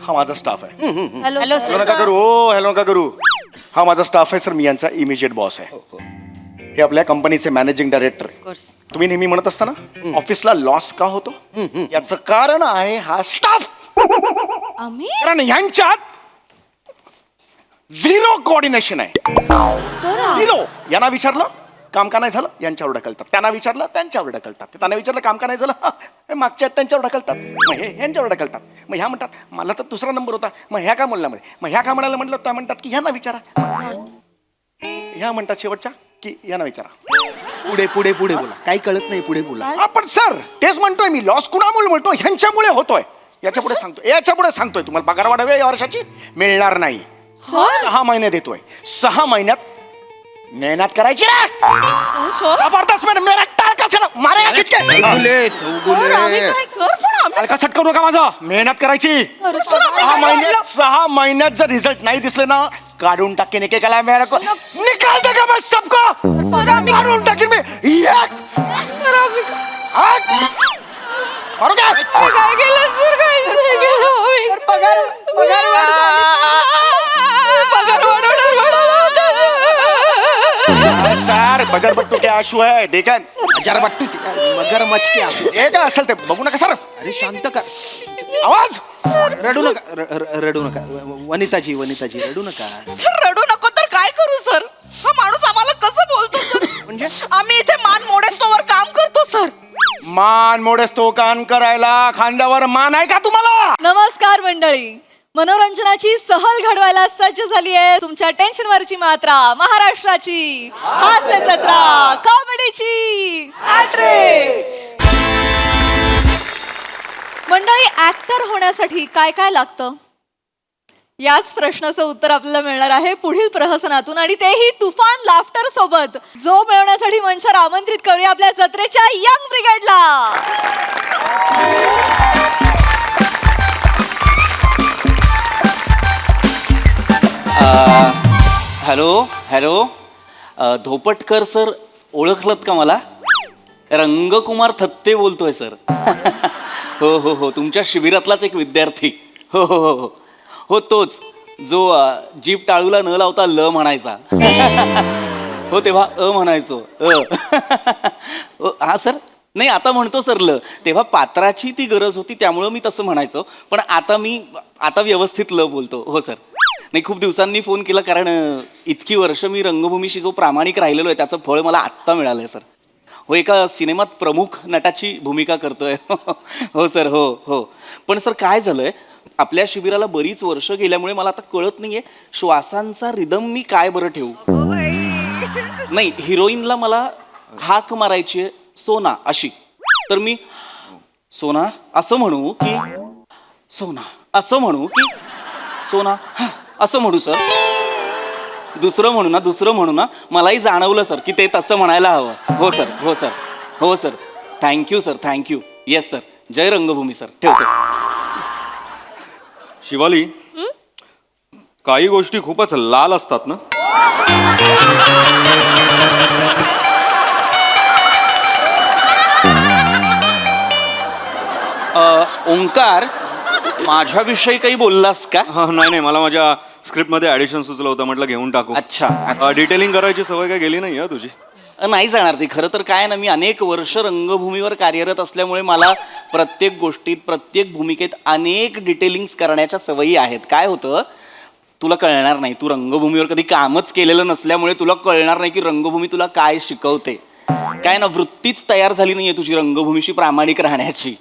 हा माझा स्टाफ आहे. हॅलो हॅलो नका करू, हॅलो नका करू. हा माझा स्टाफ आहे सर, मी यांचा इमिजिएट बॉस आहे. हे आपल्या कंपनीचे मॅनेजिंग डायरेक्टर. तुम्ही नेहमी म्हणत असता ना ऑफिसला लॉस का होतो, याचं कारण आहे हा स्टाफ. आम्ही कारण ह्यांच्यात झिरो कोऑर्डिनेशन आहे. झिरो. यांना विचारलं काम का नाही झालं, यांच्यावर ढकलतात. त्यांना विचारलं त्यांच्यावर ढकलतात. त्यांना विचारलं काम का नाही झालं, हे मागच्या आहेत त्यांच्यावर ढकलतात. मग हे ह्यांच्यावर ढकलतात. मग ह्या म्हणतात मला तर दुसरा नंबर होता, मग ह्या का बोलला, मग ह्या का म्हणायला म्हटलं त्या म्हणतात की ह्यांना विचारा. ह्या म्हणतात शेवटच्या की यांना विचारा. पुढे पुढे पुढे बोला, काही कळत नाही, पुढे बोला. हा पण सर तेच म्हणतोय मी, लॉस कुणामुळे म्हणतो, ह्यांच्यामुळे होतोय. याच्यापुढे सांगतोय तुम्हाला पगार वाढावे या वर्षाची मिळणार नाही. 6 महिने देतोय, 6 महिन्यात मेहनत करायची ना. जबरदस्त मेहनत टाळ कशाला मारे हलकासट करू नका माझा. मेहनत करायची. 6 महिन्यात जर रिझल्ट नाही दिसले ना काढून टाकेन एकेकाला. निकाल दे का बस सबको, काढून टाकेन मी. काय केलं सर, काहीच नाही केलं. पगार सर बजर बट्टू के आशू है देखन. हजार बट्टू मगरमच्छ के आंसू. हे काय असेल ते बघू नका सर. अरे शांत का, आवाज रडू नका, रडू नका. वनिताजी रडू नका. सर रडू नको तर काय करू सर. हा माणूस आम्हाला कसं बोलतो सर. म्हणजे आम्ही इथे मान मोडेस्तोवर काम करतो सर. मान मोडेस तो कान करायला खांद्यावर मान आहे का तुम्हाला. नमस्कार मंडळी, मनोरंजनाची सहल घडवायला सज्ज झाली आहे तुमच्या टेन्शनवरची मात्रा, महाराष्ट्राची हास्य जत्रा, कॉमेडीची हॅट्रिक. मंडळी, ऍक्टर होण्यासाठी काय काय लागतं याच प्रश्नाचं उत्तर आपल्याला मिळणार आहे पुढील प्रहसनातून, आणि तेही तुफान लाफ्टर सोबत. जो मिळवण्यासाठी मंचावर आमंत्रित करूया आपल्या जत्रेच्या यंग ब्रिगेडला. हॅलो धोपटकर सर, ओळखलत का मला? रंगकुमार थत्ते बोलतोय सर. हो तुमच्या शिबिरातलाच एक विद्यार्थी. हो तोच जो जीप टाळूला न लावता ल म्हणायचा. हो तेव्हा म्हणायचो. हा सर, नाही आता म्हणतो सर ल. तेव्हा पात्राची ती गरज होती त्यामुळं मी तसं म्हणायचो, पण आता व्यवस्थित ल बोलतो. हो सर. नाही, खूप दिवसांनी फोन केला कारण इतकी वर्ष मी रंगभूमीशी जो प्रामाणिक राहिलेलो आहे त्याचं फळ मला आत्ता मिळालं आहे सर. हो, एका सिनेमात प्रमुख नटाची भूमिका करतोय. हो सर. हो पण सर काय झालंय, आपल्या शिबिराला बरीच वर्ष गेल्यामुळे मला आता कळत नाहीये श्वासांचा रिदम मी काय बरं ठेवू. नाही, हिरोईनला मला हाक मारायची आहे सोना अशी, तर मी सोना असं म्हणू की सोना असं म्हणू की सोना असं म्हणू सर. दुसरं म्हणू ना मलाही जाणवलं सर की ते तसं म्हणायला हवं. हो sir. Thank you sir, thank you. Yes sir. जय रंगभूमी सर. ठेवतो. शिवाली, काही गोष्टी खूपच लाल असतात ना. ओंकार, माझ्याविषयी काही बोललास का? नाही, मला माझ्या स्क्रिप्टमध्ये ॲडिशन सुचलं होतं, म्हटलं घेऊन टाकू. अच्छा. डिटेलिंग करायची सवय काय गेली नाही तुझी? नाही जाणार ती. खरं तर काय ना, मी अनेक वर्ष रंगभूमीवर कार्यरत असल्यामुळे मला प्रत्येक गोष्टीत, प्रत्येक भूमिकेत अनेक डिटेलिंग्स करण्याच्या सवयी आहेत. काय होतं, तुला कळणार नाही, तू रंगभूमीवर कधी कामच केलेलं नसल्यामुळे तुला कळणार नाही की रंगभूमी तुला काय शिकवते. काय ना, वृत्तीच तयार झाली नाहीये तुझी रंगभूमीशी प्रामाणिक राहण्याची.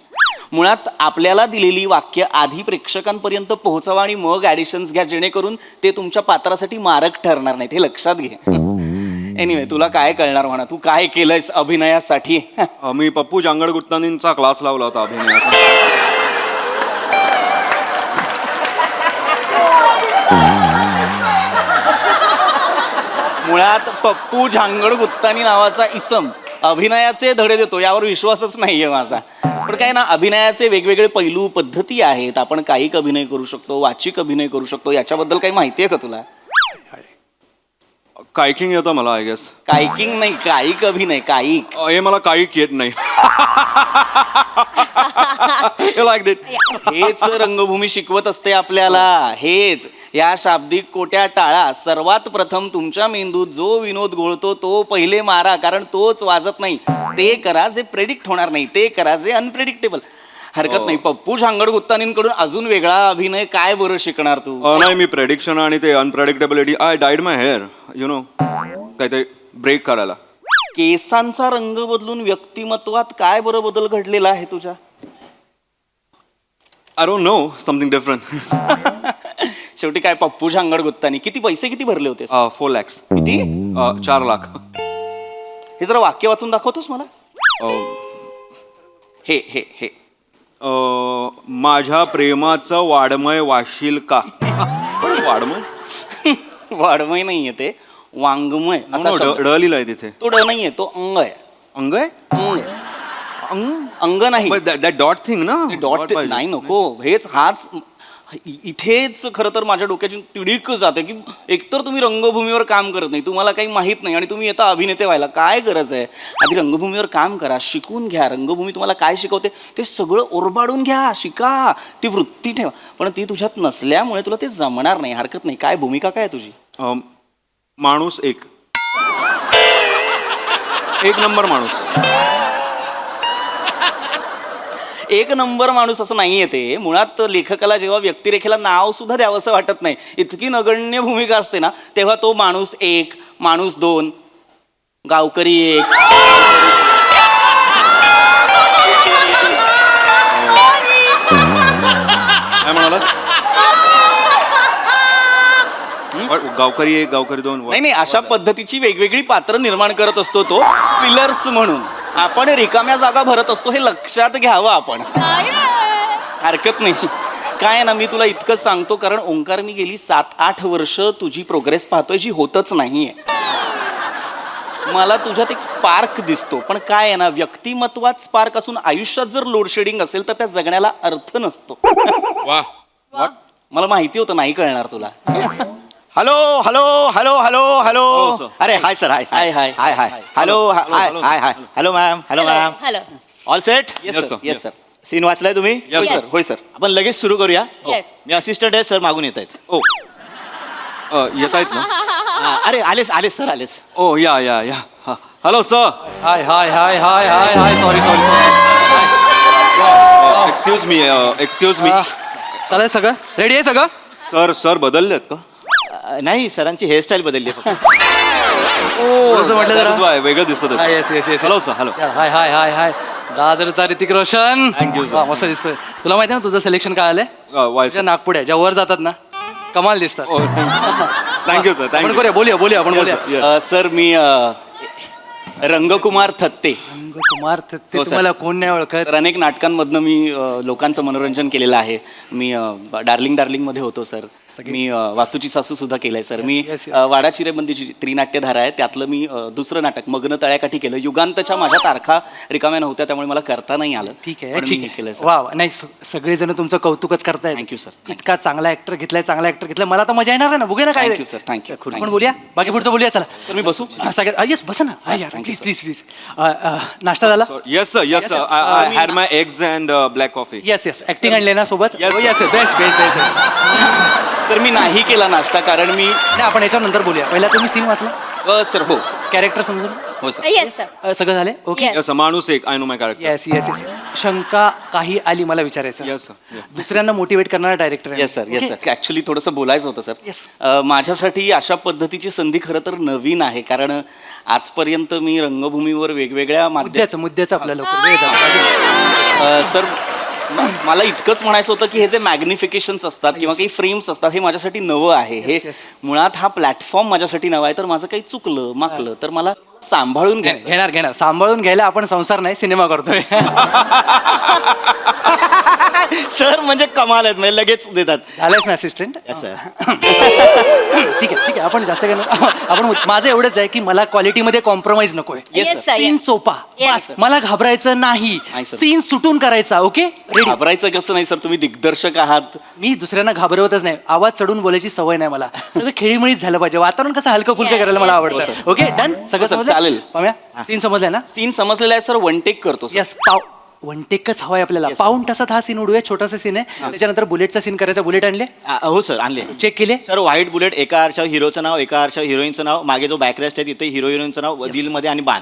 मुळात आपल्याला दिलेली वाक्य आधी प्रेक्षकांपर्यंत पोहोचवा आणि मग ॲडिशन्स घ्या, जेणेकरून ते तुमच्या पात्रासाठी मारक ठरणार नाहीत. हे लक्षात घे. एनिवे, तुला काय कळणार म्हणा, तू काय केलंयस अभिनयासाठी? मी पप्पू जांगड गुत्तानींचा क्लास लावला होता अभिनयाचा. मुळात पप्पू झांगड गुत्तानी नावाचा इसम अभिनयाचे धडे देतो यावर विश्वासच नाहीये माझा. पण काय ना, अभिनयाचे वेगवेगळे पैलू, पद्धती आहेत. आपण कायिक अभिनय करू शकतो, वाचिक अभिनय करू शकतो. याच्याबद्दल काही माहिती आहे का तुला? कायकिंग येतं मला आय गेस. कायकिंग नाही, कायिक अभिनय, कायिक. हे मला कायिक येत नाही. Like it. हेच रंगभूमी शिकवत असते आपल्याला. हेच या शाब्दिक कोट्या टाळा. सर्वात प्रथम तुमच्या मेंदूत जो विनोद घोळतो तो पहिले मारा, कारण तोच वाजत नाही. ते करा जे प्रेडिक्ट होणार नाही, ते करा जे अनप्रेडिक्टेबल. हरकत नाही. पप्पू झांगड-गुत्तानींकडून अजून वेगळा अभिनय काय बरं शिकणार तू? नाही, मी प्रेडिक्शन आणि ते unpredictability, I died my hair, you know, काहीतरी ब्रेक करायला. केसांचा रंग बदलून व्यक्तिमत्वात काय बरं बदल घडलेला आहे तुझ्या? I don't know, something different. शेवटी काय पप्पू झांगड-गुत्तानी किती पैसे किती भरले होते? 4 lakhs. किती? 4 लाख. हे जरा वाक्य वाचून दाखवतोस मला? हे हे हे माझ्या प्रेमाचं वाडमय वाशील का? वाडमय? वाडमय नाहीये ते, वाङ्मय असा शब्द. ड लिहिलंय तिथे. तो ड नाहीये, तो अंग आहे. अंग आहे? अंग अंग नाही. दॅट डॉट थिंग ना. डॉट नाही, नको. हाच इथेच खरं तर माझ्या डोक्याची तिडीक जाते की एकतर तुम्ही रंगभूमीवर काम करत नाही, तुम्हाला काही माहीत नाही आणि तुम्ही येता अभिनेते व्हायला. काय गरज आहे? आधी रंगभूमीवर काम करा, शिकून घ्या. रंगभूमी तुम्हाला काय शिकवते ते सगळं ओरबाडून घ्या, शिका, ती वृत्ती ठेवा. पण ती तुझ्यात नसल्यामुळे तुला ते जमणार नाही. हरकत नाही. काय भूमिका काय आहे तुझी? माणूस एक नंबर माणूस. एक नंबर माणूस असं नाहीये ते. मुळात लेखकाला जेव्हा व्यक्तिरेखेला नाव सुद्धा द्यावं असं वाटत नाही, इतकी नगण्य भूमिका असते ना, तेव्हा तो माणूस एक, माणूस दोन, गावकरी एक. काय म्हणालास? गावकरी एक, गावकरी दोन. नाही नाही, अशा पद्धतीची वेगवेगळी पात्र निर्माण करत असतो तो फिलर्स म्हणून. आपण रिकाम्या जागा भरत असतो, हे लक्षात घ्यावं आपण. हरकत नाही. काय आहे ना, मी तुला इतकंच सांगतो, कारण ओंकार मी गेली 7-8 वर्ष तुझी प्रोग्रेस पाहतोय जी होतच नाहीये. मला तुझ्यात एक स्पार्क दिसतो, पण काय आहे ना, व्यक्तिमत्वात स्पार्क असून आयुष्यात जर लोडशेडिंग असेल तर त्या जगण्याला अर्थ नसतो. वा. मला माहिती होतं नाही कळणार तुला. Hello hello hello hello hello. sir. अरे hi sir, hi hi, hi. Hi hi. Hello hi hi hi. Hello ma'am. Hello ma'am. Hello. All set? Yes Yes, sir, sir. Yes sir. Scene वाचलाय तुम्ही? Yes, sir, होय sir. आपण लगेच सुरू करूया. Yes. मी assistant आहे, सर मागून येत आहेत. ओ येत आहेत ना? अरे आलेच आलेच सर, आलेच. ओ या hello sir. Hi hi hi hi hi hi sorry. Excuse me. चालेल, सगळं रेडी आहे सगळं? सर बदललेत का? नाही, सरांची हेअरस्टाईल बदलली फक्त. असं म्हटलं जरा. That is why, वेगळं दिसत होतं. Yes. Hello sir, hello. Hi hi hi hi. दादरचा Hrithik Roshan. Thank you, sir. वा, मस्त दिसतोय. तुला माहिती ना तुझं सिलेक्शन काय आलंय? वाय तुझ्या नागपुड्या ज्या वर जातात ना, कमाल दिसतात. थँक्यू सर, आपण थँक्यू. करूया, बोलूया आपण बोलूया. सर मी रंगकुमार थत्ते. कुमार ते हो, sir. तुम्हाला कोण नाही ओळखत? तर अनेक नाटकांमधनं मी लोकांचं मनोरंजन केलेलं आहे. मी डार्लिंग मध्ये होतो सर. मी वासूची सासू सुद्धा केलंय सर. मी yes. वाडा चिरेबंदीची त्रिनाट्यधारा आहे, त्यातलं मी दुसरं नाटक मग्न तळ्याकाठी केलं. युगांतच्या माझ्या तारखा रिकाम्या नव्हत्या, त्यामुळे मला करता नाही आलं. ठीक आहे, पण ठीक मी हे आहे. केलं सर. वा वा. नाही, सगळेजण तुमचं कौतुकच करतायत. Thank you, sir. Thank you. इतका चांगला ऍक्टर घेतलाय. मला तर मजा येणार आहे ना. बघूया ना काय. Thank you, sir. Thank you. आपण बोलूया, बाकी पुढचं बोलूया. चला तर मी बसू? सगळ्यात येस, बसा ना. thank you, please. नाश्ता झाला? Yes sir. Yes, sir. I had my eggs and black coffee. Yes. Acting आणले ना सोबत? Yes, sir. येस. बेस्ट. तर मी नाही केला नाश्ता, कारण मी नाही, आपण याच्यावर नंतर बोलूया. पहिला तुम्ही सीन वाचला, सर हो कॅरेक्टर समजून हो सर. Yes sir. सगळं झाले? ओके. Yes. येस माणूस एक, I know my character. Yes. शंका काही आली मला विचारायचं? Yes, sir. Yeah. दुसऱ्यांना मोटिवेट करणारा डायरेक्टर येस सर. ऍक्च्युली थोडंसं बोलायचं होतं Yes. सर. माझ्यासाठी अशा पद्धतीची संधी खरं तर नवीन आहे, कारण आजपर्यंत मी रंगभूमीवर वेगवेगळ्या मुद्द्याचं आपल्या लवकर वेळ झाला. सर मला इतकंच म्हणायचं होतं की हे जे मॅग्निफिकेशन्स असतात किंवा काही फ्रेम्स असतात, हे माझ्यासाठी नवं आहे. हे Yes. मुळात हा प्लॅटफॉर्म माझ्यासाठी नवा आहे. तर माझं काही चुकलं माकलं तर मला सांभाळून घ्यायचं. घेणार सांभाळून घ्यायला आपण संसार नाही, सिनेमा करतोय. सर म्हणजे कमाल आहेत म्हणजे लगेच देतात. झालंच ना असिस्टंट सर ठीक आहे आपण जास्त काय नको. आपण माझं एवढंच आहे की मला क्वालिटीमध्ये कॉम्प्रोमाइज नकोय. Yes, sir, scene yes. चोपा Yes, बस. मला घाबरायचं नाही. नाही, sir. सीन सुटून करायचा. Okay ready. घाबरायचं कसं नाही सर, तुम्ही दिग्दर्शक आहात. मी दुसऱ्यांना घाबरवतच नाही. आवाज चढून बोलायची सवय नाही मला. सगळं खेळीमेळीच झालं पाहिजे. वातावरण कसं हलकं फुलकं Yeah, करायला मला yes, आवडतं. ओके डन सगळं sir, समजलं? चालेल. पाम्या सीन समजलाय ना? सीन समजलेला आहे सर, वन टेक करतो sir. यस वन टेकच हवाय आपल्याला. पाऊण तासात हा सीन उडूया. छोटासा सीन आहे. त्याच्यानंतर बुलेटचा सीन करायचा. बुलेट आणले हो सर आणले चेक केले. सर व्हाईट बुलेट एका आरशावर हिरोचं नाव, एका आरशावर हिरोईनचं नाव, मागे जो बॅकरेस्ट आहे तिथे हिरो हिरोईनचं नाव, दिलमध्ये आणि बाण.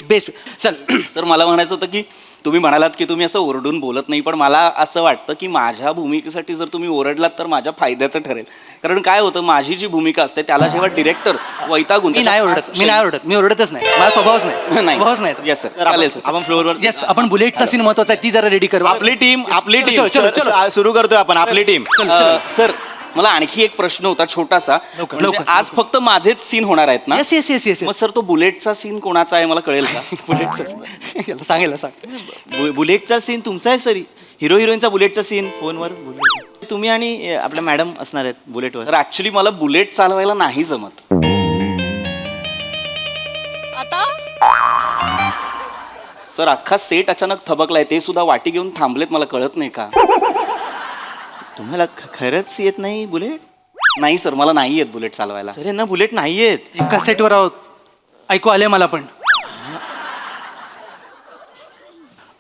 बेस्ट चल सर मला म्हणायचं होतं की तुम्ही म्हणालात की तुम्ही असं ओरडून बोलत नाही, पण मला असं वाटतं की माझ्या भूमिकेसाठी जर तुम्ही ओरडलात तर माझ्या फायद्याचं ठरेल. कारण काय होतं, माझी जी भूमिका असते त्याला जेव्हा डिरेक्टर वैतागून मी नाही ओरडत. मी ओरडतच नाही. माझा स्वभावच नाही. नाही. स्वभावच नाही. येस सर, सर आपण चालेल सर. आपण फ्लोअरवर येस आपण बुलेटचा सीन महत्वाचा आहे. ती जरा रेडी कर. आपली टीम चलो, चलो. सुरू करतोय आपण आपली टीम. सर मला आणखी एक प्रश्न होता छोटासा. लवकर, म्हणजे लवकर, आज फक्त माझेच सीन होणार आहेत ना? येस मग सर तो बुलेटचा सीन कोणाचा आहे मला कळेल का? बुलेटचा सांगेल सांग. बुलेटचा सीन तुमचा आहे सर. हिरो हिरोईनचा बुलेटचा सीन फोनवर बुलेट तुम्ही आणि आपल्या मॅडम असणार आहेत बुलेटवर. तर ऍक्च्युली मला बुलेट चालवायला नाही जमत. आता सर अख्खा सेट अचानक थबकलाय, ते सुद्धा वाटी घेऊन थांबलेत, मला कळत नाही का? तुम्हाला खरंच येत नाही बुलेट? नाही सर, मला नाही येत बुलेट चालवायला. सर यांना बुलेट नाही येत. एका सेटवर आहोत. ऐकू आले मला पण.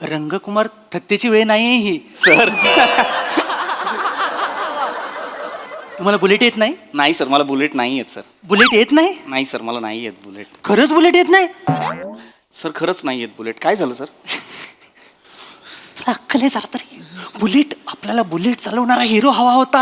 रंगकुमार थत्तेची वेळ नाहीये ही. सर तुम्हाला बुलेट येत नाही? नाही सर, मला बुलेट नाही येत सर. बुलेट येत नाही? नाही सर, मला नाही येत बुलेट. खरंच बुलेट येत नाही? सर खरंच नाही येत बुलेट. काय झालं सर? तुला अक्कल आहे जरा तरी? बुलेट आपल्याला बुलेट चालवणारा हिरो हवा होता.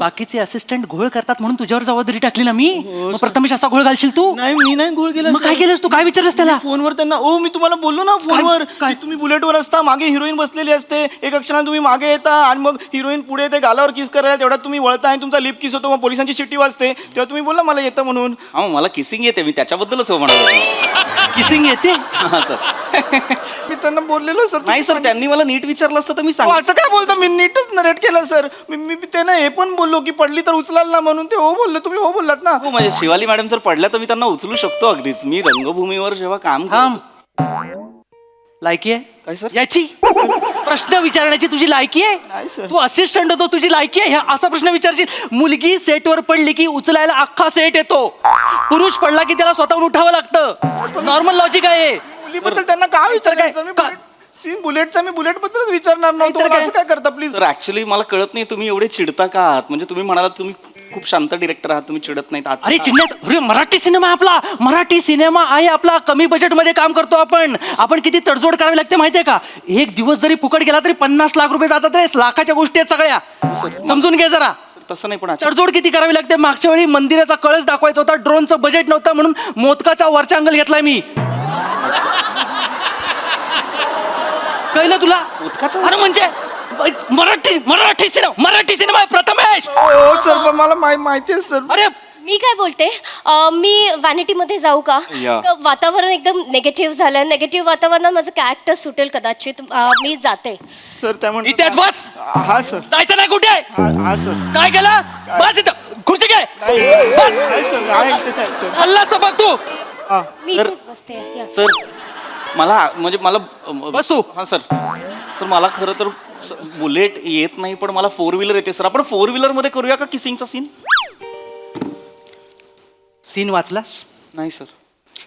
बाकीचे असिस्टंट घोळ करतात म्हणून तुझ्यावर जबाबदारी टाकली ना मी. मग प्रथमेश असा घोळ घालशील तू? नाही मी नाही गोळ केला. मग काय केलंस तू? काय विचारलंस त्याला? फोनवर त्यांना मी तुम्हाला बोललो ना फोनवर काय? की तुम्ही बुलेटवर असता, मागे हिरोईन बसलेली असते, एक क्षणाला तुम्ही मागे येता आणि मग हिरोईन पुढे येते गालावर किस करायला, तेवढ्यात तुम्ही वळता आणि तुमचा लिप किस होतो, मग पोलिसांची शिट्टी वाजते, तेव्हा तुम्ही बोलला मला येतं म्हणून. हा मला किसिंग येते, मी त्याच्याबद्दलच हो म्हणालो. किसिंग येते? हा सर. मी त्यांना बोललेलो सर. नाही सर, त्यांनी मला नीट विचारलं असतं तर मी सांग. असं काय बोलता? मी नीटच नरेट केलं सर. मी त्यांना हे पण बोललो की पडली तर उचलाल ना म्हणून. ते हो बोलले, तुम्ही हो बोललात ना. हो म्हणजे शिवाली मॅडम जर पडल्या तर मी त्यांना उचलू शकतो अगदीच. मी रंगभूमीवर जेव्हा काम थांब. करतो. लायकी आहे काय सर? याची? प्रश्न विचारण्याची तुझी लायकी आहे? नाही सर. तू असिस्टंट होतो, तुझी लायकी आहे? असा प्रश्न विचारशील? मुलगी सेटवर पडली की उचलायला अख्खा सेट येतो. पुरुष पडला की त्याला स्वतःहून उठावं लागतं. नॉर्मल लॉजिक आहे. मुलीबद्दल त्यांना काय विचारायचं? काय? मी सीन बुलेटचा मी बुलेट बद्दलच विचारणार नव्हतो. नाहीतर मला असं काय करता प्लीज? सर ऍक्च्युली मला कळत नाही तुम्ही एवढे चिडता का आहात. म्हणजे तुम्ही म्हणालात तुम्ही खूप शांत डिरेक्टर आहात, तुम्ही चिडत नाहीत. अरे चिन्हस, अरे मराठी सिनेमा आहे आपला. मराठी सिनेमा आहे आपला. कमी बजेट मध्ये काम करतो आपण किती तडजोड करावी लागते माहितीये का? एक दिवस जरी फुकट गेला तरी 50 लाख रुपये जातात रे. लाखाच्या गोष्टी आहेत सगळ्या. समजून घे जरा. सर तसं नाही, पण तडजोड किती करावी लागते. मागच्या वेळी मंदिराचा कळस दाखवायचा होता, ड्रोनचं बजेट नव्हतं म्हणून मोदकाचा वरचा अँगल घेतलाय मी. कळलं तुला? अरे म्हणजे मराठी सिनेमा आहे प्रथमेश. हो सर, पण मला माहिती आहे सर. अरे मी काय बोलते, मी व्हॅनिटीमध्ये जाऊ का? या. वातावरण एकदम निगेटिव्ह झालं. निगेटिव्ह वातावरणात माझं कॅरेक्टर सुटेल कदाचित. मी जाते. सर त्या इथेच बस. हा सर. जायचं नाही कुठे? हा सर. काय केलं? बस इथं. खुर्ची घे. बस. नाही सर, नाही इथेच आहे सर. हल्लास तर बघ तू. मी इथेच बसते. या. सर मला म्हणजे मला बस तू. हा सर. सर मला खरं तर बुलेट येत नाही, पण मला 4 व्हीलर येते सर. आपण 4 व्हीलर मध्ये करूया का किसिंगचा सीन? सीन वाचलास? नाही सर.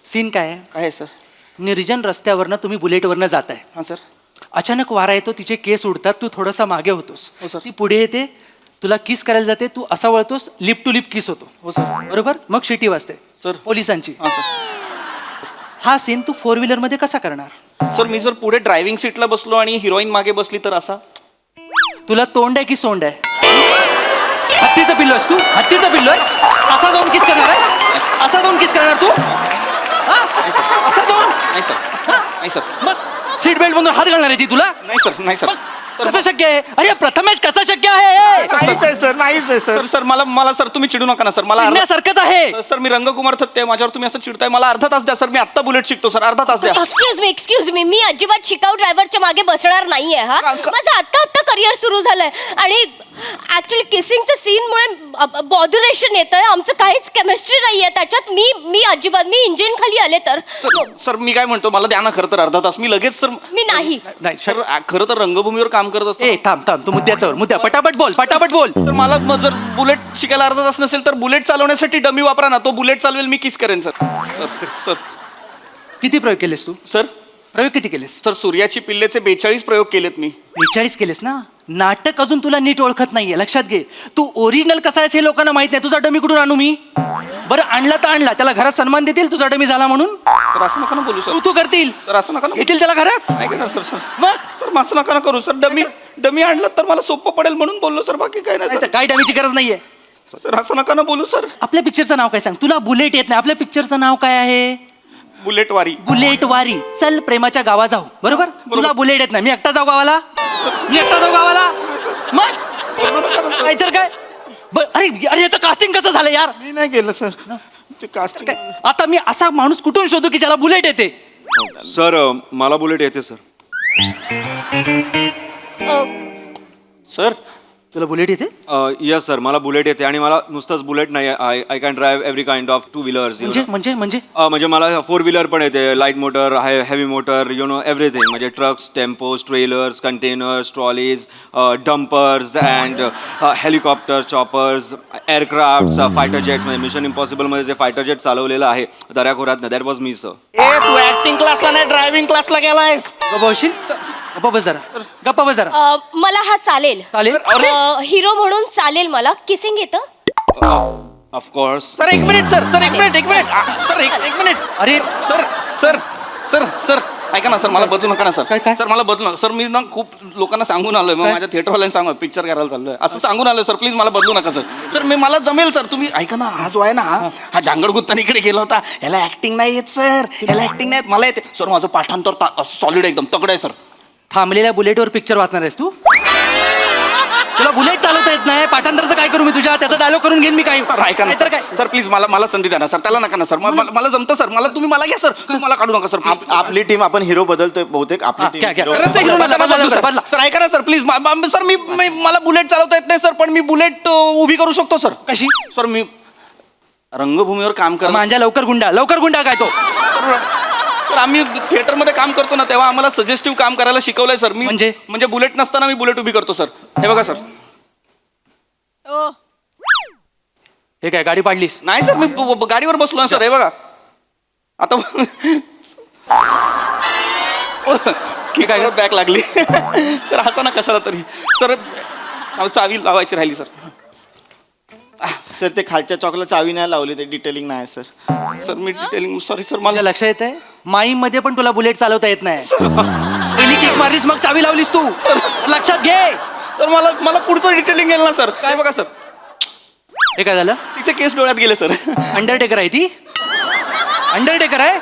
सीन काय आहे? काय आहे सर? निर्जन रस्त्यावरनं तुम्ही बुलेटवरनं जाताय. हा सर. अचानक वारा येतो, तिचे केस उडतात, तू थोडासा मागे होतोस. हो सर. ती पुढे येते, तुला किस करायला जाते, तू असा वळतोस, लिप टू लिप किस होतो. हो सर. बरोबर? मग शिटी वाजते सर. पोलिसांची. हा सर. हा सीन तू 4 व्हीलर मध्ये कसा करणार? सर मी जर पुढे ड्रायव्हिंग सीटला बसलो आणि हिरोईन मागे बसली तर असा? तुला तोंड आहे की सोंड आहे? हत्तीचं पिल्लो आहेस तू? हत्तीचं पिल्लो आहेस? असा जाऊन किस करणार आहेस? असा जाऊन किस करणार तू? असा जाऊन? नाही सर. नाही सर. मग सीट बेल्ट मधून हात घालणार आहे ती तुला? नाही सर. नाही सर. कसं शक्य आहे? अरे प्रथमेश कसं शक्य आहे? नाही सर, नाहीच आहे सर. सर मला सर तुम्ही चिडू नका ना सर. मला चिडण्यासारखंच आहे. सर मी रंगकुमार थत्ते, माझ्यावर तुम्ही असं चिडताय. मला अर्धा तास द्या सर, मी आत्ता बुलेट शिकतो सर. अर्धा तास द्या. एक्सक्यूज मी मी अजिबात शिकाऊ ड्रायव्हरच्या मागे बसणार नाहीये हा. माझं आत्ता करिअर सुरू झालंय आणि ऍक्च्युली किसिंगच्या सीनमुळे बॉड्युरेशन येतंय. आमचं काहीच केमिस्ट्री नाहीये त्याच्यात. मी अजिबात मी इंजिन खाली आले तर सर मी काय म्हणतो, मला द्या ना खरं तर अर्धा तास. मी लगेच सर. मी नाही. नाही सर खरं तर रंगभूमीवर काम करत असतो. ए थांब तू मुद्दा पटापट बोल. सर मला जर बुलेट शिकायला अर्धा तास नसेल तर बुलेट चालवण्यासाठी डमी वापरा ना. तो बुलेट चालवेल, मी किस करेन सर. सर किती प्रयोग केलेस तू? सर प्रयोग किती केलेस? सर सूर्याची पिल्लेचे 42 प्रयोग केलेत मी. 42 केलेस ना. नाटक अजून तुला नीट ओळखत नाहीये, लक्षात घे. तू ओरिजिनल कसा आहेस हे लोकांना माहित नाही. तुझा डमी कुठून आणू मी? बरं आणला तर आणला, त्याला घरात सन्मान देतील तुझा डमी झाला म्हणून? सर असं नका ना बोलू सर. तू करतील सर असं नका ना. येतील त्याला घरात. नाही घेणार सर. सर मग सर असं नका ना करू सर. डमी आणलं तर मला सोपं पडेल म्हणून बोललो सर, बाकी काय नाही नाही तर सर. काय डमीची गरज नाहीये. सर असं नका ना बोलू सर. आपल्या पिक्चरचं नाव काय सांग? तुला बुलेट येत नाही. आपल्या पिक्चरचं नाव काय आहे? बुलेट वारी. बुलेट वारी. चल प्रेमाच्या गावा जाऊ. बरोबर. तुला बुलेट येत नाही. मी एकटा जाऊ गावाला. मग नाहीतर काय. अरे याचं कास्टिंग कसं झालं यार? मी नाही केलं सर ते कास्टिंग. आता मी असा माणूस कुठून शोधू की ज्याला बुलेट येते? सर मला बुलेट येते सर. सर तुला बुलेट येते? यस सर, मला बुलेट येते आणि मला नुसतंच बुलेट नाही, I can drive every kind of 2 wheelers. म्हणजे मला 4 व्हीलर पण येते, light motor, heavy motor, everything. म्हणजे trucks, tempos, trailers, containers, trolleys, dumpers and helicopter, choppers, aircraft, fighter jet. म्हणजे मिशन इम्पॉसिबलमध्ये जे फायटर जेट चालवलेलं आहे दर्याखोऱ्यात, दॅट वॉज मी सर. ए तू ऍक्टिंग क्लासला नाही, ड्रायव्हिंग क्लासला गेलायस. गप्पा बस जरा. मला हा चालेल. हिरो म्हणून चालेल मला. किसिंग येतं? ऑफकोर्स. सर एक मिनिट सर एक मिनिट. अरे सर ऐका ना सर, मला बदलू नका ना सर. काय? सर मला बदलू नका सर. मी ना खूप लोकांना सांगून आलोय, मग माझ्या थिएटरवाल्यांना सांगा पिक्चर करायला चाललोय असं सांगून आलोय सर. प्लीज मला बदलू नका सर. सर मला जमेल सर. तुम्ही ऐका ना, हा जो आहे ना हा जांगड गुत्तानी इकडे गेला होता, ह्याला ऍक्टिंग नाही येत सर. ह्याला ऍक्टिंग नाही येत, मला येते सर. माझं पाठांतर सॉलिड एकदम तगड आहे सर. थांबलेल्या बुलेटवर पिक्चर वाचणार आहेस तू? तुला बुलेट चालवता येत नाही, पाठांतरचं काय करू मी तुझ्या? त्याचा डायलॉग करून घेईन मी. काय सर ऐका ना तर काय? सर प्लीज मला संधी द्या ना सर. त्याला नका ना सर. मला जमतं सर. तुम्ही मला घ्या सर. मला काढू नका सर. आपली टीम आपण हिरो बदलतोय बहुतेक. आपली घ्या. टीम खरंच आहे, बदला. सर ऐका ना सर प्लीज. सर मला बुलेट चालवता येत नाही सर, पण मी बुलेट उभी करू शकतो सर. कशी? सर मी रंगभूमीवर काम कर. माझ्या लवकर गुंडा काय तो? सर आम्ही थिएटरमध्ये काम करतो ना, तेव्हा आम्हाला सजेस्टिव्ह काम करायला शिकवलंय सर. मी म्हणजे बुलेट नसताना मी बुलेट उभी करतो सर. हे बघा सर. हे काय गाडी पाडलीस? नाही सर, मी गाडीवर बसलो ना सर. हे बघा आता की काय बॅक लागली सर. असं ना कशाला तरी सर. चावी लावायची राहिली सर. सर ते खालच्या चॉकला चावी नाही लावली, ते डिटेलिंग नाही सर. सर मी डिटेलिंग सॉरी सर. मला लक्षात येत आहे माईम मध्ये पण तुला बुलेट चालवता येत नाही. पहिली किक मारलीस मग चावी लावलीस तू. लक्षात घे सर. मला पुढचं डिटेलिंग येईल ना सर. काय बघा सर, हे काय झालं? तिचे केस डोळ्यात गेले सर. अंडरटेकर आहे ती? अंडरटेकर आहे?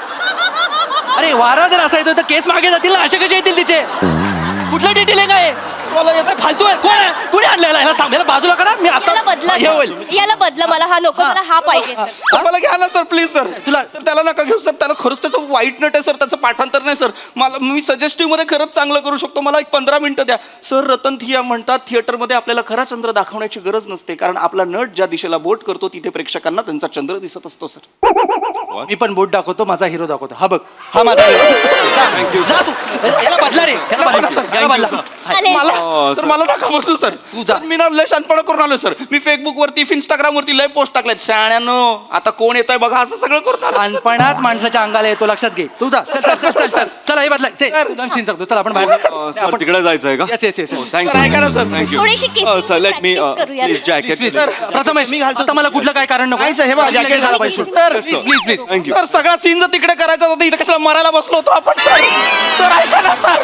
अरे वारा जर असा येतो तर केस मागे जातील ना, असे कसे येतील तिचे? कुठलं डिटेलिंग आहे? फालतू आहे. कोण आहे? कुणी आणलेला? ह्याला सांग, ह्याला बाजूला करा. मी आता याला बदला हे होईल. सर. याला बदला. मला हा नको. मला हा पाहिजे सर. मला घ्या ना सर प्लीज सर. तुला- सर त्याला नका घेऊ सर. त्याला खरंच त्याचं वाईट नट आहे सर. त्याचं पाठांतर नाही सर. मी सजेस्टिव्ह मध्ये खरंच चांगलं करू शकतो. मला एक 15 मिनिटं द्या सर. रतन थिया म्हणतात थिएटरमध्ये आपल्याला खरा चंद्र दाखवण्याची गरज नसते, कारण आपला नट ज्या दिशेला बोट करतो तिथे प्रेक्षकांना त्यांचा चंद्र दिसत असतो सर. मी पण बोट दाखवतो, माझा हिरो दाखवतो. हा बघ, हा माझा हिरो. जा तू. याला बदला रे. याला बदला. चालेल सर. सर मला नका बसू सर. सर मी ना लय शानपणा करून आलो सर. मी फेसबुक वरती, इंस्टाग्राम वरती लय पोस्ट टाकल्यात. शाण्यानो आता कोण येतंय बघा असं सगळं करून आलो. लहानपणाच माणसाच्या अंगाला येतो, लक्षात घे. तू जा. चल चला हे बदला. सीन सांगतो. चल आपण बाहेर सर तिकडे जायचं आहे का? येस. सर ऐका ना सर. थँक्यू. थोडीशी kissing sir let me practice करूया. Please jacket. सर प्रथमेश मी घालतो. आता मला कुठलं काय कारण नको. नाही सर, हे बघा, jacket झालं पाहिजे. Sir please thank you. सर सगळा सीन जर तिकडे करायचा होता, इथं कशाला मरायला बसलो होतो आपण सर. सर ऐका ना सर.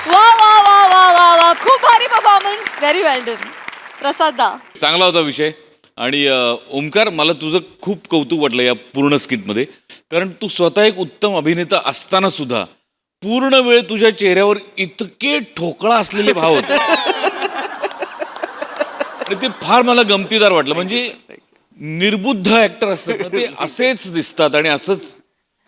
वा खूप भारी परफॉर्मन्स. व्हेरी वेल डन प्रसाद दा. चांगला होता विषय. आणि ओमकार, मला तुझं खूप कौतुक वाटलं या पूर्ण स्किटमध्ये, कारण तू स्वतः एक उत्तम अभिनेता असताना सुद्धा पूर्ण वेळ तुझ्या चेहऱ्यावर इतके ठोकळा असलेले भाव होते आणि ते फार मला गमतीदार वाटलं. म्हणजे निर्बुद्ध ऍक्टर असतात ना, ते असेच दिसतात आणि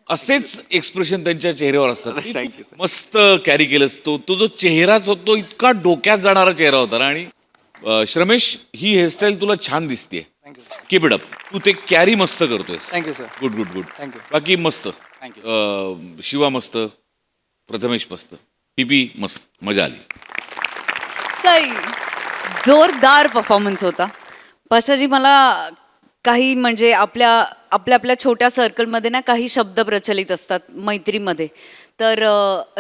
असेच एक्सप्रेशन त्यांच्या चेहऱ्यावर असतात. Thank you, मस्त कॅरी केलंस. तो जो चेहराच होता तो इतका डोक्यात जाणारा चेहरा होता ना. आणि श्रमेश, ही हेअरस्टाईल तुला छान दिसते. Keep it up. तू ते कॅरी मस्त करतोयस. Thank you sir. Good good good. Thank you. बाकी मस्त. शिवा मस्त, प्रथमेश मस्त, पीपी मस्त, मजा आली. सई. जोरदार परफॉर्मन्स होता. पाशाजी, मला काही म्हणजे आपल्या छोट्या सर्कलमध्ये ना काही शब्द प्रचलित असतात मैत्रीमध्ये. तर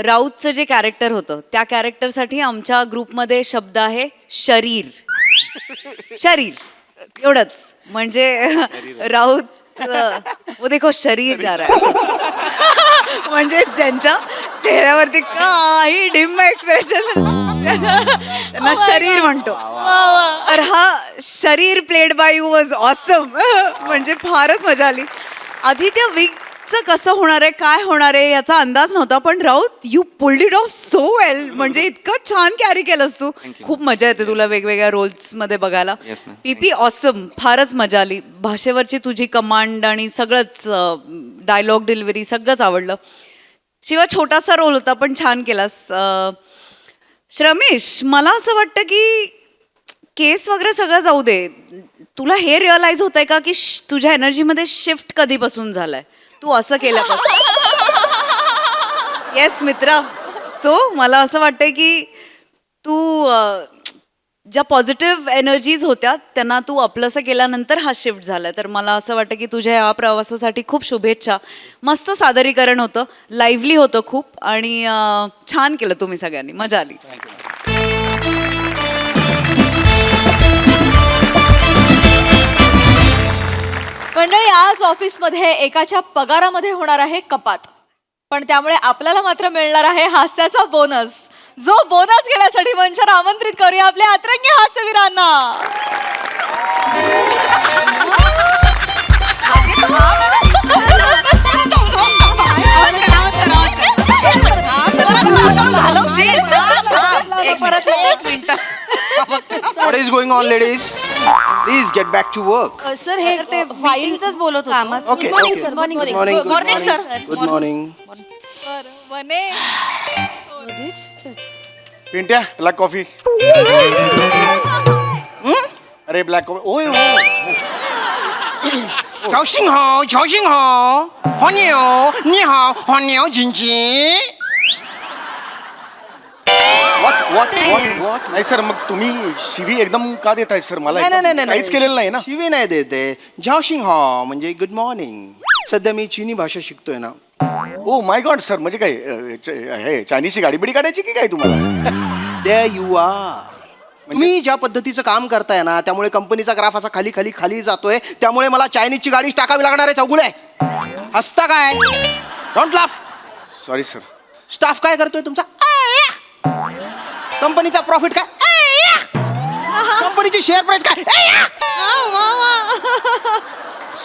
राऊतचं जे कॅरेक्टर होतं त्या कॅरेक्टरसाठी आमच्या ग्रुपमध्ये शब्द आहे शरीर. शरीर एवढंच. म्हणजे राऊत वो देखो शरीर जा रहा है. म्हणजे ज्यांच्या चेहऱ्यावरती काही डिम एक्सप्रेशन त्यांना शरीर म्हणतो. तर हा शरीर played by you was awesome. म्हणजे फारच मजा आली. आधी त्या वीकचं कसं होणार आहे, काय होणार आहे याचा अंदाज नव्हता, पण Raut you pulled it of so well. म्हणजे इतकं छान कॅरी केलंस तू. खूप मजा येते तुला वेगवेगळ्या रोल्स मध्ये बघायला. पीपी ऑसम. फारच मजा आली. भाषेवरची तुझी कमांड आणि सगळंच डायलॉग डिलिव्हरी सगळंच आवडलं. शिवाय छोटासा रोल होता पण छान केलास. श्रमेश, मला असं वाटतं की केस वगैरे सगळं जाऊ दे, तुला हे रिअलाइज होत आहे का की तुझ्या एनर्जीमध्ये शिफ्ट कधीपासून झालाय तू असं केल्यापासून? येस मित्रा. सो मला असं वाटतंय की तू ज्या पॉझिटिव्ह एनर्जीज होत्या त्यांना तू आपलंसं केल्यानंतर हा शिफ्ट झाला. तर मला असं वाटतं की तुझ्या या प्रवासासाठी खूप शुभेच्छा. मस्त सादरीकरण होतं, लाईव्हली होतं खूप, आणि छान केलं तुम्ही सगळ्यांनी. मजा आली. मंडळी, आज ऑफिसमध्ये एकाच्या पगारामध्ये होणार आहे कपात, पण त्यामुळे आपल्याला मात्र मिळणार आहे हास्याचा बोनस. जो बोनस घेण्यासाठी मंचावर आमंत्रित करूया आपल्या अतरंगी हास्यवीरांना. What is going on, ladies? Please get back to work. Sir हे ते फाईलच बोलत होतो. Okay. Morning okay. Sir. Morning Good morning. Good morning morning. Sir. Good morning. वने. Pintya, black coffee. अरे ब्लॅक कॉफी. ओय Chao What? नाही सर, मग तुम्ही शिवी एकदम का देताय सर? मला नाही काहीच केलेलं नाही ना. शिवी नाही देते. झाओशिंग हो म्हणजे गुड मॉर्निंग. सध्या मी चीनी भाषा शिकतोय ना. ओ माय गॉड सर, म्हणजे काय हे चायनीजची गाडी बिडी काढायची की काय तुम्हाला? There you are. तुम्ही ज्या पद्धतीचं काम करताय ना त्यामुळे कंपनीचा ग्राफ असा खाली खाली खाली जातोय. त्यामुळे मला चायनीजची गाडीच टाकावी लागणार आहे. चौगुले हसता काय? Don't laugh. Sorry sir. Staff काय करतोय तुमचा? कंपनीचा प्रॉफिट काय? कंपनीची शेअर प्राइस काय?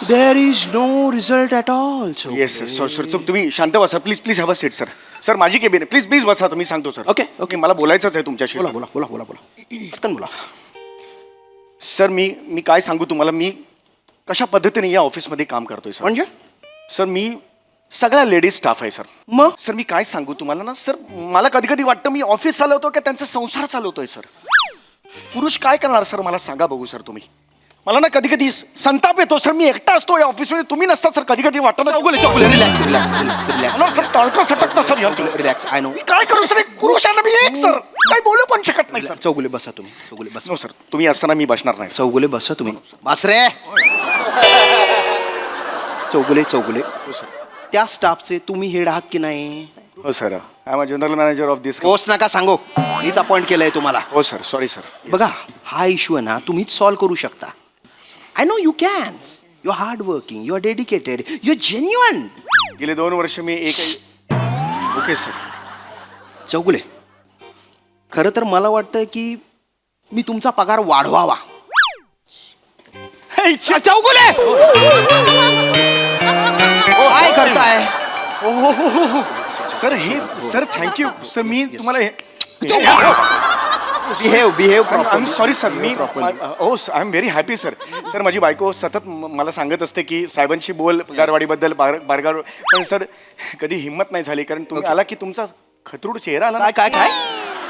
There is no result at all. Yes sir. तुम्ही शांत बसा please. Please have a seat sir. Sir माझी केबिन आहे. प्लीज बसा. तुम्ही सांगतो सर. ओके. मला बोलायचंच आहे तुमच्याशी. बोला पटकन बोला. सर मी काय सांगू तुम्हाला, मी कशा पद्धतीने या ऑफिसमध्ये काम करतोय सर. म्हणजे सर मी सगळ्या लेडीज स्टाफ आहे सर. मग सर मी काय सांगू तुम्हाला ना सर, मला कधी कधी वाटतं मी ऑफिस चालवतो का त्यांचा संसार चालवतोय सर. पुरुष काय करणार सर, मला सांगा बघू सर तुम्ही. मला ना कधी कधी संताप येतो सर. मी एकटा असतो या ऑफिसमध्ये, तुम्ही नसता सर. कधी कधी वाटतं चौगुले रिलॅक्स. सर टाळकं सटकतं सर यांचं. रिलॅक्स. I know. मी काय करू सर, एक पुरुष आहे ना मी एक सर. काय बोलू पण शकत नाही सर. चौगुले बसा तुम्ही. चौगुले बसा. नो सर, तुम्ही असताना मी बसणार नाही. चौगुले बसा तुम्ही. बस रे. चौगुले हो सर. त्या स्टाफचे तुम्ही हेड आहात की नाही? हो sir. I am a general manager of this. Post नका सांगू. मीच अपॉइंट केलंय तुम्हाला. हो सर. Sorry sir. बघा, हा इश्यू आहे ना तुम्हीच सॉल्व्ह करू शकता. I know you can. You are hard working, you are dedicated, you are genuine. गेले 2 वर्ष मी ओके सर. चौगुले, खरं तर मला वाटतं की मी तुमचा पगार वाढवावा. चौगुले काय करताय? सर हे सर थँक्यू सर मी तुम्हाला हे behave I am sorry sir मी oh I am very happy sir sir माझी बायको सतत मला सांगत असते की साहेबांशी बोल पगारवाढीबद्दल बारगार पण सर कधी हिंमत नाही झाली कारण तुम्ही आला की तुमचा खतरूड चेहरा आला काय काय काय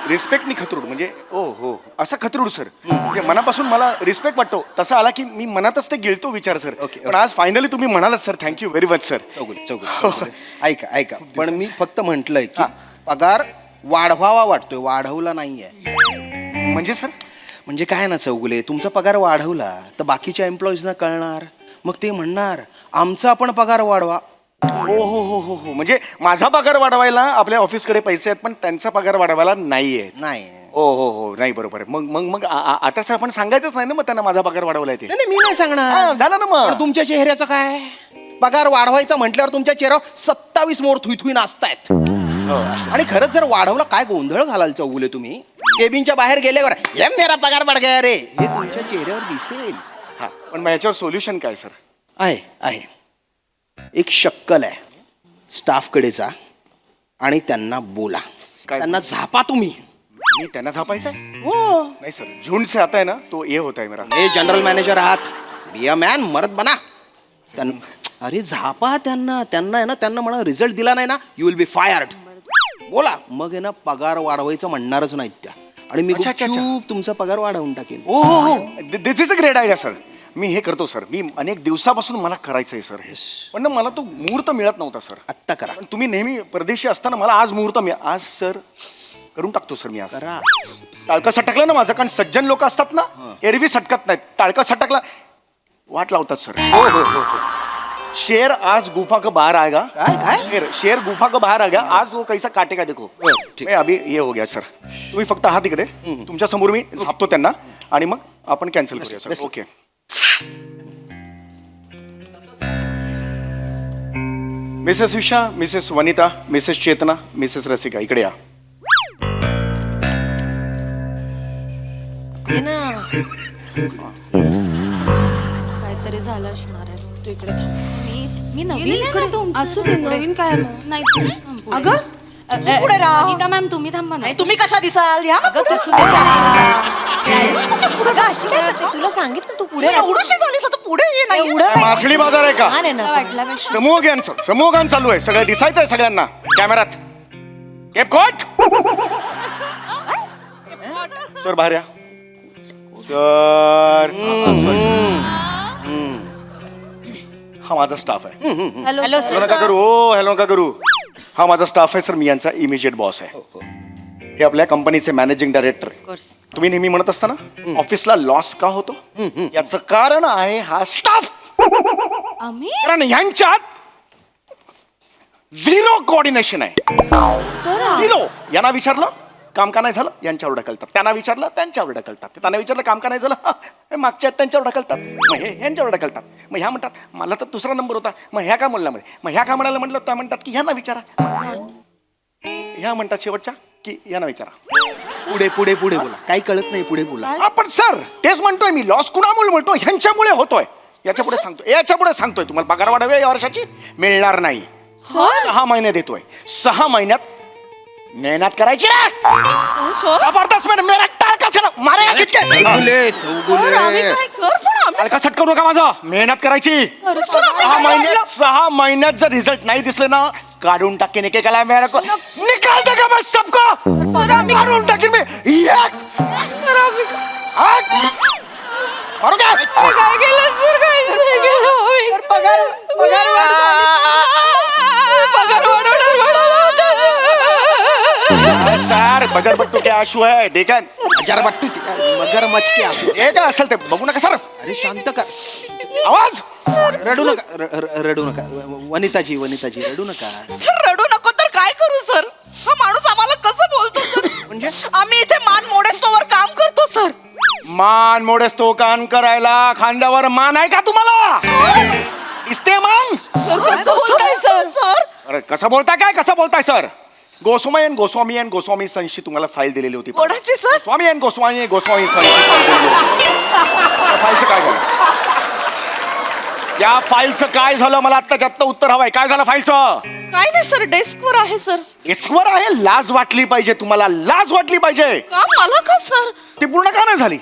रिस्पेक्टनी खतरूड म्हणजे ओ हो असा खतरूड सर म्हणजे मनापासून मला रिस्पेक्ट वाटतो तसा आला की मी मनातच ते गिळतो विचार सर ओके, पण आज फायनली तुम्ही म्हणालात sir thank you very much sir Chougule ऐका पण मी फक्त म्हटलंय की पगार वाढवावा वाटतोय वाढवला नाहीये. म्हणजे सर म्हणजे काय ना चौगुले तुमचा पगार वाढवला तर बाकीच्या एम्प्लॉईजना कळणार मग ते म्हणणार आमचा पण पगार वाढवा. हो म्हणजे माझा पगार वाढवायला आपल्या ऑफिसकडे पैसे आहेत पण त्यांचा पगार वाढवायला नाहीये नाही हो नाही बरोबर आहे मग आता सर आपण सांगायचंच नाही ना मग त्यांना माझा पगार वाढवलाय ते नाही, मी नाही सांगणार. झालं ना मग पण तुमच्या चेहऱ्याचं काय पगार वाढवायचा म्हटल्यावर तुमच्या चेहऱ्यावर 27 मोर थुई नाचतायत. आणि खरंच जर वाढवला काय गोंधळ घालाल चौगुले तुम्ही केबिनच्या बाहेर गेल्यावर हे मेरा पगार वाढ गया रे हे तुमच्या चेहऱ्यावर दिसेल. हा पण मग याच्यावर सोल्युशन काय सर आहे एक शक्कल आहे स्टाफकडे जा आणि त्यांना बोला काय? त्यांना झापा तुम्ही. मी त्यांना झापायचं हो नाही सर जून से आता है ना तो ये होता है मेरा हे जनरल मॅनेजर आहात बी अ मॅन मरद बना अरे झापा त्यांना आहे ना त्यांना म्हणा रिझल्ट दिला नाही ना यू विल बी फायर्ड बोला मग आहे ना पगार वाढवायचं म्हणणारच नाहीत त्या आणि मी अच्छा. गुपचूप तुमचा पगार वाढवून टाकेन. हो this is a great idea sir मी हे करतो सर मी अनेक दिवसापासून मला करायचं आहे सर हे पण ना मला तो मुहूर्त मिळत नव्हता सर आत्ता करा पण तुम्ही नेहमी परदेशी असताना मला आज मुहूर्त आज सर करून टाकतो सर मी आज करा. टाळकं सटकलं ना माझं कारण सज्जन लोक असतात ना एरवी सटकत नाहीत टाळकं सटकला वाट लावतात सर हो शेर आज गुफा का बाहर आएगा काय शेर गुफा का बाहर आ गया आज वो कैसा काटेगा देखो ठीक. मैं अभी ये हो गया सर तुम्ही फक्त आहात तिकडे तुमच्या समोर मी झापतो त्यांना आणि मग आपण कॅन्सल करूया sir okay Mrs Usha Mrs Vanita Mrs Chetana Mrs Rasika इकडे या काहीतरी झालं असणार आहे तू इकडे थांब मी नवीन आहे ना तुमच्या असू दे नवीन काय मग नाही तू थांब पुढे. अगं तू पुढे राहा. वनिता मॅम तुम्ही थांबा ना नाही तुम्ही कशा दिसाल या अगं तू सुद्धा पुढे अशी काय करते तुला सांगितलं तू पुढे एवढीशी झालीस आता पुढे ये ना एवढं मासळी बाजार आहे का वाटल्यापेक्षा समूहगान चालू आहे सगळं दिसायचं आहे सगळ्यांना कॅमेरात केपकोट सर बाहेर या सर हा माझा स्टाफ आहे हॅलो हॅलो नका करू हॅलो नका करू हा माझा स्टाफ आहे सर मी यांचा इमिजिएट बॉस आहे हे आपल्या कंपनीचे मॅनेजिंग डायरेक्टर तुम्ही नेहमी म्हणत असता ना ऑफिसला लॉस का होतो याचं कारण आहे हा स्टाफ आम्ही कारण ह्यांच्यात झिरो कोऑर्डिनेशन आहे झिरो यांना विचारलं काम का नाही झालं यांच्यावर ढकलतात त्यांना विचारलं त्यांच्यावर ढकलतात त्यांना विचारलं काम का नाही झालं हे मागच्या त्यांच्यावर ढकलतात मग हे यांच्यावर ढकलतात मग ह्या म्हणतात मला तर दुसरा नंबर होता मग ह्या का म्हणला मग ह्या का म्हणायला म्हटलं त्या म्हणतात की ह्यांना विचारा ह्या म्हणतात शेवटच्या की यांना विचारा पुढे बोला काही कळत नाही पुढे बोला. आपण सर तेच म्हणतोय मी लॉस कुणामुळे म्हणतो ह्यांच्यामुळे होतोय याच्यापुढे सांगतोय तुम्हाला पगार वाढावे या वर्षाची मिळणार नाही 6 महिने देतोय 6 महिन्यात मेहनत करायची रे जबरदस्त मेहनत टाळ कशाला मारेगा खिचके टाळका सट करू नका माझा मेहनत करायची 6 महिन्यात जर रिझल्ट नाही दिसले ना काढून टाकेन एक एकाला मेहनत को निकाल देगा मैं सबको काढून टाकेन मी और क्या काय केलं सर काहीच नाही केलं पगार सर बजर बट्टू के आशू है देखन हजार बट्टू मगरमच्छ के आंसू. हे काय असेल ते बघू नका सर अरे शांत कर आवाज रडू नका वनिताजी रडू नका. सर रडू नको तर काय करू सर हा माणूस आम्हाला कसं बोलतो सर म्हणजे आम्ही इथे मान मोडेस्तोवर काम करतो सर मान मोडेस तो कान करायला खांद्यावर मान आहे का तुम्हाला दिसते मान कसं बोलताय सर अरे कसं बोलताय सर गोस्वामी सनशी तुम्हाला फाईल दिलेली होती कोणाची सर गोस्वामी सनशी फाईल दिलेली होती फाईलचं काय झालं त्या फाईलचं काय झालं मला आत्ताच्या आत्ता उत्तर हवंय. काय झालं फाईलचं? काय नाही सर, डेस्कवर आहे सर. डेस्कवर आहे. लाज वाटली पाहिजे तुम्हाला, लाज वाटली पाहिजे. का मला का सर? ती पूर्ण का नाही झाली?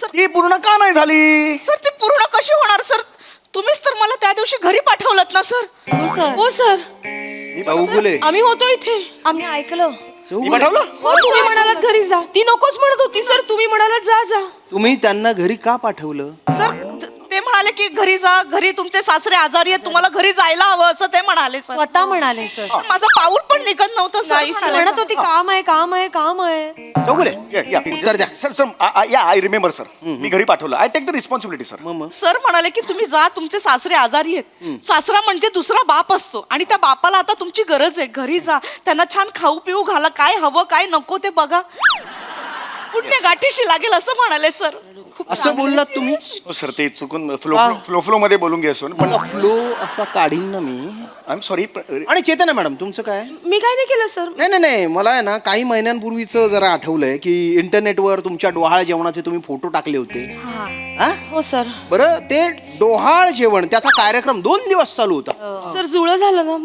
ती पूर्ण का नाही झाली? सर ती पूर्ण कशी होणार सर? तुम्हीच तर मला त्या दिवशी घरी पाठवलं ना सर. हो सर. चौगुले आम्ही होतो इथे, आम्ही ऐकलं. मी पाठवलं? हो, तुम्ही म्हणालात घरी जा. ती नकोच म्हणत होती सर, तुम्ही म्हणालात जा जा. तुम्ही त्यांना घरी का पाठवलं? सर ते म्हणाले की घरी जा, घरी तुमचे सासरे आजारी आहेत, तुम्हाला घरी जायला हवं असं ते म्हणाले सर. स्वतः म्हणाले सर. पण माझं पाऊल पण निघत नव्हतं सर. म्हणत होती काम आहे काम आहे काम आहे. चौगुले या, उत्तर द्या. सर सर या आय रिमेंबर सर. मी घरी पाठवलं. I take the responsibility sir. Sir म्हणाले की तुम्ही जा, तुमचे सासरे आजारी आहेत. सासरा म्हणजे दुसरा बाप असतो आणि त्या बापाला आता तुमची गरज आहे. घरी जा, त्यांना छान खाऊ पिऊ घाला, काय हवं काय नको ते बघा. पुण्य गाठीशी लागेल असं म्हणाले सर. असं बोललात तुम्ही? हो सर, ते चुकून फ्लो मध्ये बोलून घ्यायचो पण फ्लो असा काढीन ना मी. I am sorry. आणि चेतना मॅडम तुमचं काय? मी काय नाही केलं सर. नाही नाही नाही, मला आहे ना काही महिन्यांपूर्वीचं जरा आठवलंय की इंटरनेटवर तुमच्या डोहाळ जेवणाचे तुम्ही फोटो टाकले होते. हा? हो सर. बरं, ते डोहाळ जेवण त्याचा कार्यक्रम 2 दिवस चालू होता. सर जुळं झालं ना.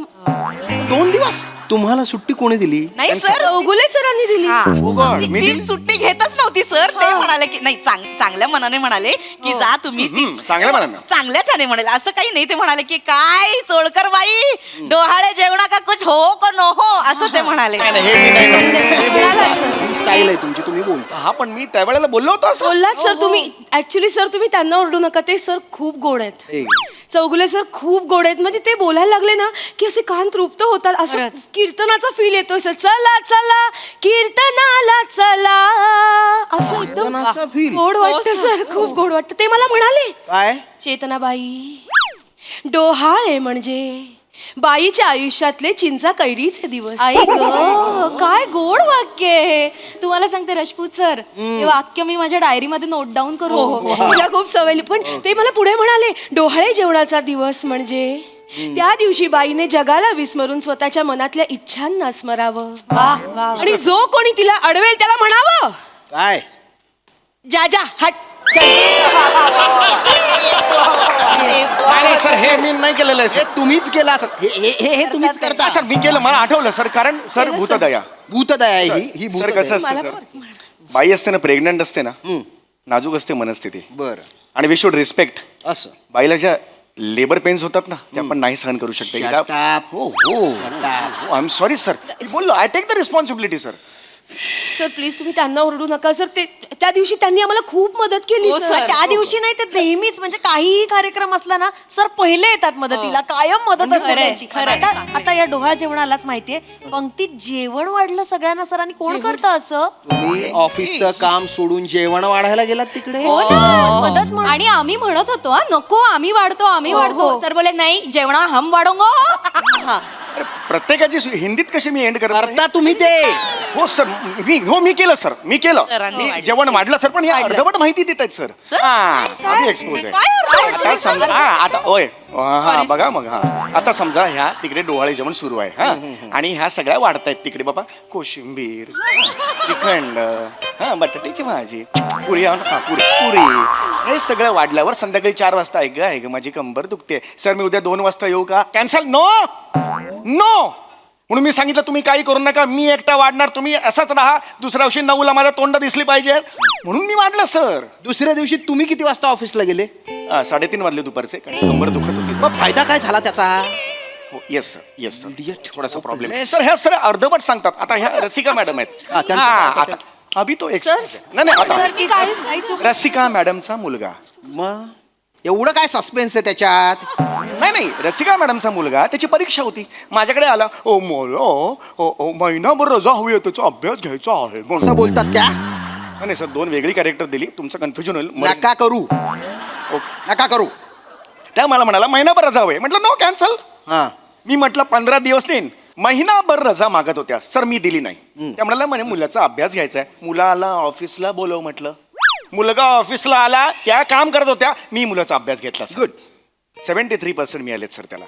2 दिवस? तुम्हाला सुट्टी कोणी दिली? नाही सर, ओगुले सरांनी दिली. मी ती सुट्टी घेतच नव्हती सर. ते म्हणाले की नाही, चांगल्या मनाने म्हणाले की जा तुम्ही. चांगल्या मनाने. चांगल्याच म्हणाले, असं काही नाही. ते म्हणाले की काय चोळकर बाई, डोहाळे जेवणा का कुछ हो का नो हो असं ते म्हणाले. ही स्टाईल आहे तुमची, तुम्ही बोलता. हा पण मी त्यावेळेला बोललो होतो असं. बोललात सर तुम्ही. ऍक्च्युली सर तुम्ही त्यांना ओरडू नका, ते सर खूप गोड आहेत. ए, चौगुले सर खूप गोड आहेत. म्हणजे ते बोलायला लागले ना की असे कान तृप्त होतात. असं कीर्तनाचा फील येतो. चला चला कीर्तनाला चला, असं एकदम कीर्तनाचा feel? गोड वाटतं सर, खूप गोड वाटतं. ते मला म्हणाले, काय? चेतनाबाई, डोहाळे म्हणजे बाईच्या आयुष्यातले चिंचा कैरीचे दिवस. आई ग, काय गोड वाक्य आहे. तुम्हाला सांगते राजपूत सर, हे वाक्य मी माझ्या डायरीमध्ये नोट डाऊन करू. मला खूप सवय. पण ते मला पुढे म्हणाले, डोहाळे जेवणाचा दिवस म्हणजे त्या दिवशी बाईने जगाला विस्मरून स्वतःच्या मनातल्या इच्छांना स्मरावं. आणि जो कोणी तिला अडवेल त्याला म्हणावं, काय? जा जा हट चल. नाही सर, हे मी नाही केलेलं आहे हे सर. तुम्हीच केलं असं. हे तुम्हीच करता. सर मी केलं, मला आठवलं सर. कारण सर भूतदया. भूतदया आहे ही सर भूतदया. कसं असतं सर, बाई असते ना, प्रेग्नंट असते ना, नाजूक असते मनस्थिती. बरं, आणि वी शुड रिस्पेक्ट. असं. बाईला ज्या लेबर पेन्स होतात ना, ते आपण नाही सहन करू शकतो. Shut up. हो हो, आय एम सॉरी सर. बोललो, I take the responsibility sir. Sir please तुम्ही त्यांना ओरडू नका सर. ते त्या दिवशी त्यांनी आम्हाला खूप मदत केली सर. त्या दिवशी नाही तर नेहमीच, म्हणजे काहीही कार्यक्रम असला ना सर पहिले येतात मदतीला. कायम मदत असते त्यांची. आता या डोहाळ जेवणालाच माहितीये, पंक्तीत जेवण वाढलं सगळ्यांना सर. आणि कोण करतं असं? तुम्ही ऑफिसचं काम सोडून जेवण वाढायला गेलात तिकडे? मदत आणि आम्ही म्हणत होतो नको आम्ही वाढतो आम्ही वाढतो. सर बोले नाही, जेवणा हम वाढोंगो. अरे, प्रत्येकाची हिंदीत कशी मी एंड करता तुम्ही ते? हो सर, मी केलं सर. मी केलं. मी जेवण वाढलं सर, पण हे अर्धवट माहिती देत आहेत सर. हा एक्सपोज आहे. आता समजा, आता होय, हा बघा मग. हा आता समजा ह्या तिकडे डोहाळे जेवण सुरू आहे. हा आणि ह्या सगळ्या वाढतायत तिकडे बाबा. कोशिंबीर, श्रीखंड, हा बटाट्याची भाजी, पुरी, पुरी, हे सगळं वाढल्यावर संध्याकाळी 4 वाजता आहे ग माझी कंबर दुखते सर, मी उद्या 2 वाजता येऊ का? कॅन्सल. No no. म्हणून मी सांगितलं तुम्ही काही करू नका, मी एकटा वाढणार, तुम्ही असाच राहा. दुसऱ्या दिवशी 9ला माझ्या तोंड दिसली पाहिजे म्हणून मी वाढलं सर. दुसऱ्या दिवशी तुम्ही किती वाजता ऑफिसला गेले? 3:30 वाजले दुपारचे, कारण कंबर दुखत होती. मग फायदा काय झाला त्याचा? हो येस सर थोडासा प्रॉब्लेम सर. ह्या सर अर्धवट सांगतात. आता ह्या रसिका मॅडम आहेत. आता अभि तो नाही आता रसिका मॅडमचा मुलगा. मग एवढं काय सस्पेन्स आहे त्याच्यात? नाही, रसिका मॅडमचा मुलगा, त्याची परीक्षा होती, माझ्याकडे आला. ओ मला महिनाभर रजा हवी आहे, त्याचा अभ्यास घ्यायचा आहे. असं बोलतात त्या? नाही सर, 2 वेगळी कॅरेक्टर दिली, तुमचं कन्फ्युजन होईल. नका करू, नका करू. त्या मला म्हणाला महिनाभर रजा हवी. म्हटलं नो, कॅन्सल. हा, मी म्हटलं 15 दिवस देईन. महिनाभर रजा मागत होत्या सर, मी दिली नाही. त्या म्हणाला म्हणे मुलाचा अभ्यास घ्यायचा आहे. मुलाला ऑफिसला बोलव म्हटलं. मुलगा ऑफिसला आला, त्या काम करत होत्या, मी मुलाचा अभ्यास घेतला. गुड. 73% मिळालेत सर त्याला.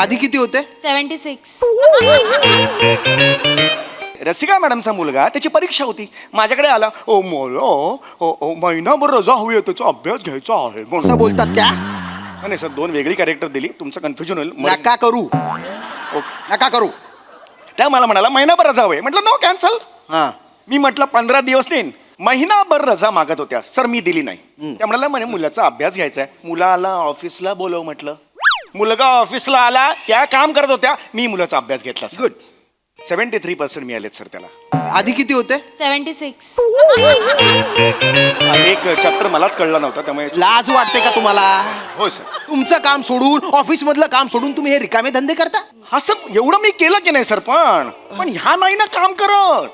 आधी किती होते? 76. रसिका मॅडमचा मुलगा, त्याची परीक्षा होती, माझ्याकडे आला. ओ मला महिनाभर रजा हवी आहे, त्याचा अभ्यास घ्यायचा आहे. असं बोलतात त्या? नाही सर, 2 वेगळी कॅरेक्टर दिली, तुमचं कन्फ्युजन होईल. नका करू, नका करू. त्या मला म्हणाला महिनाभर रजा हवे. म्हटलं नो कॅन्सल. हा, मी म्हटलं 15 दिवस देईन. महिनाभर रजा मागत होत्या सर, मी दिली नाही. त्या म्हणाला म्हणे मुलाचा अभ्यास घ्यायचा आहे. मुलाला ऑफिसला बोलव म्हटलं. मुलगा ऑफिसला आला, त्या काम करत होत्या, मी मुलाचा अभ्यास घेतला. गुड. 73% मिळालेत सर त्याला. आधी किती होते? 76. एक चॅप्टर मलाच कळला नव्हता, त्यामुळे लाज वाटते का तुम्हाला? हो सर. तुमचं काम सोडून, ऑफिस मधलं काम सोडून तुम्ही हे रिकामे धंदे करता? हा सर, एवढं मी केलं की नाही सर, पण ह्या नाही ना काम करत.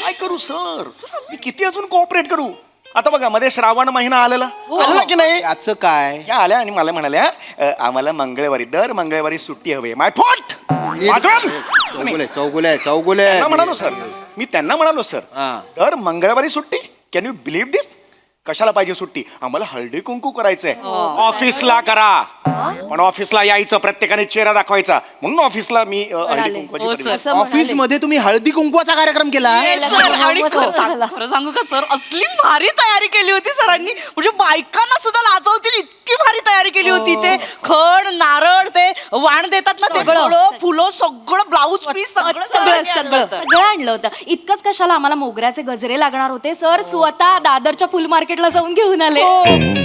काय करू सर, मी किती अजून कोऑपरेट करू? आता बघा, मध्ये श्रावण महिना आलेला, आला की नाही? याचं काय? या आल्या आणि मला म्हणाल्या आम्हाला मंगळवारी, दर मंगळवारी सुट्टी हवी. माय फॉल्ट. चौगुले म्हणालो सर, मी त्यांना म्हणालो सर, हा. दर मंगळवारी सुट्टी. कॅन यू बिलीव्ह दिस? कशाला पाहिजे सुट्टी? आम्हाला हळदी कुंकू करायचंय. ऑफिसला करा, पण ऑफिसला यायचं, प्रत्येकाने चेहरा दाखवायचा, म्हणून ऑफिसला मी हळदी कुंकवाची. ऑफिस मध्ये तुम्ही हळदी कुंकवाचा कार्यक्रम केला? सर, आणि खरं सांगू का सर, असली भारी तयारी केली होती सरांनी. म्हणजे बायकांना सुद्धा लाजवतील इतकी भारी तयारी केली होती. ते खड, नारळ, ते वाण देतात ना, ते फुलं, सगळं ब्लाऊज पीस, सगळं आणलं होतं. इतकंच कशाला, आम्हाला मोगऱ्याचे गजरे लागणार होते. सर स्वतः दादरच्या फुल मार्केटला जाऊन घेऊन आले.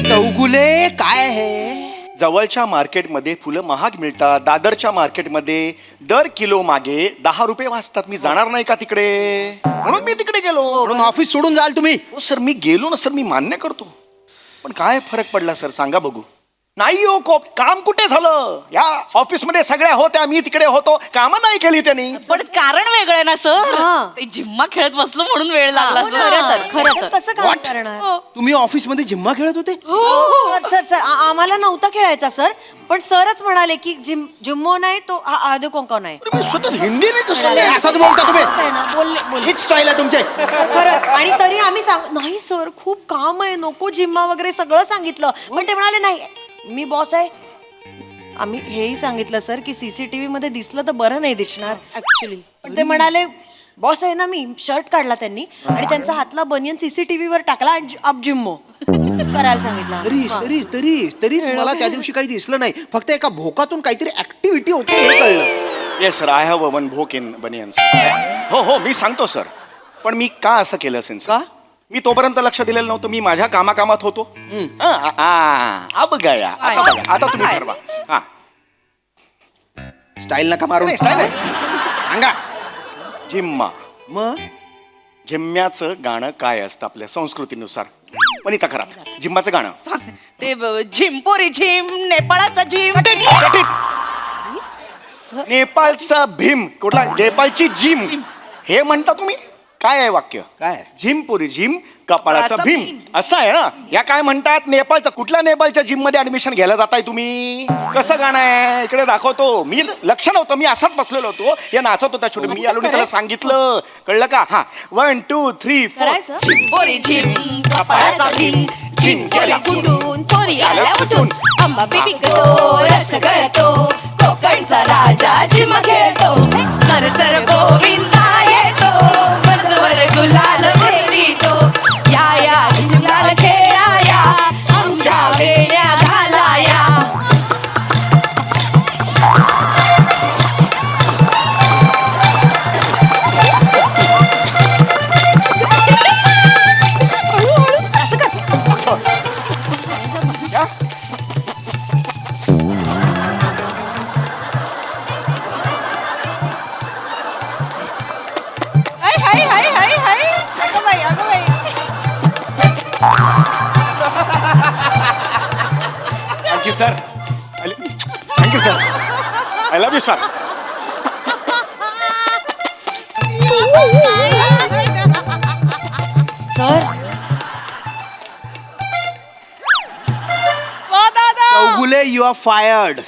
चौगुले काय आहे? जवळच्या मार्केटमध्ये फुलं महाग मिळतात, दादरच्या मार्केटमध्ये दर किलो मागे 10 रुपये वाचतात. मी जाणार नाही का तिकडे? म्हणून मी तिकडे गेलो. म्हणून ऑफिस सोडून जाल तुम्ही? हो सर, मी गेलो ना सर, मी मान्य करतो, पण काय फरक पडला सर सांगा बघू? नाही हो, काम कुठे झालं? या ऑफिसमध्ये सगळ्या होत्या, मी तिकडे होतो, कामं नाही केली त्यांनी. पण कारण वेगळं आहे ना सर, ते जिम्मा खेळत बसलो म्हणून वेळ लागला सर. खरं तर कसं काम करणार? तुम्ही ऑफिस मध्ये जिम्मा खेळत होते? सर सर आम्हाला नव्हता खेळायचा सर, पण सरच म्हणाले की जिम्मो नाही तो हळदी कुंकू नाही. मी स्वतः हिंदी नाही कसं? असंच बोलता तुम्ही? होतंय ना, बोलले हीच स्टाईल आहे तुमचे. खरंच. आणि तरी आम्ही नाही सर, खूप काम आहे, नको जिम्मा वगैरे सगळं सांगितलं, पण ते म्हणाले नाही मी बॉस आहे. आम्ही हेही सांगितलं सर की सीसीटीव्ही मध्ये दिसलं तर बरं नाही दिसणार ऍक्च्युली, पण ते म्हणाले बॉस आहे ना मी. शर्ट काढला त्यांनी आणि त्यांचा हातला बनियन सीसीटीव्ही वर टाकला आणि अब जिम्मो करायला सांगितलं. तरीच मला त्या दिवशी काही दिसलं नाही. फक्त एका भोकातून काहीतरी ऍक्टिव्हिटी होती हे कळलं. Yes sir, I have one भोक इन बनियन्स. हो, मी सांगतो सर, पण मी का असं केलं असेल? का? मी तोपर्यंत लक्ष दिलेलं नव्हतं, मी माझ्या कामाकामात होतो. अब गया. आता बघा, आता तुम्ही ठरवा. हा, स्टाईल नका मारून. नाही, style आहे. सांगा. जिम्मा. मग जिम्म्याचं गाणं काय असतं आपल्या संस्कृतीनुसार? पण इथं करा जिम्माचं गाणं. ते झिम्पोरी झिम, नेपाळाचा झिम. नेपाळचा भीम, कुठला? नेपाळची जिम हे म्हणता तुम्ही? काय आहे वाक्य? काय? झिमपुरी झिम, कपाळाचा कपाळाचा भीम, भीम. असं आहे ना? या काय म्हणतात? नेपाळचा. कुठल्या नेपाळच्या जिम मध्ये ऍडमिशन घ्यायला जाताय तुम्ही? कसं गाणं आहे? इकडे दाखवतो. मी लक्ष नव्हतं, मी असाच बसलेलो होतो, या नाचत होता छोटे. मी आलो आणि त्याला सांगितलं, कळलं का? हा, 1 2 3 4. झिम्पोरी झिम, कपाळाचा भीम, झिम केला कुंडून थोरी आल्या उठून, आंबा पिकतो, रस गळतो, कोकणचा राजा जिम खेळतो, सर सर गोविंदा येतो, वरवर गुलाल भेटीतो, या गुलाल खेळाया, आमच्या वेड्या घालाया. Thank you sir. Thank you sir. I love you sir. Sir Chougule, you are fired.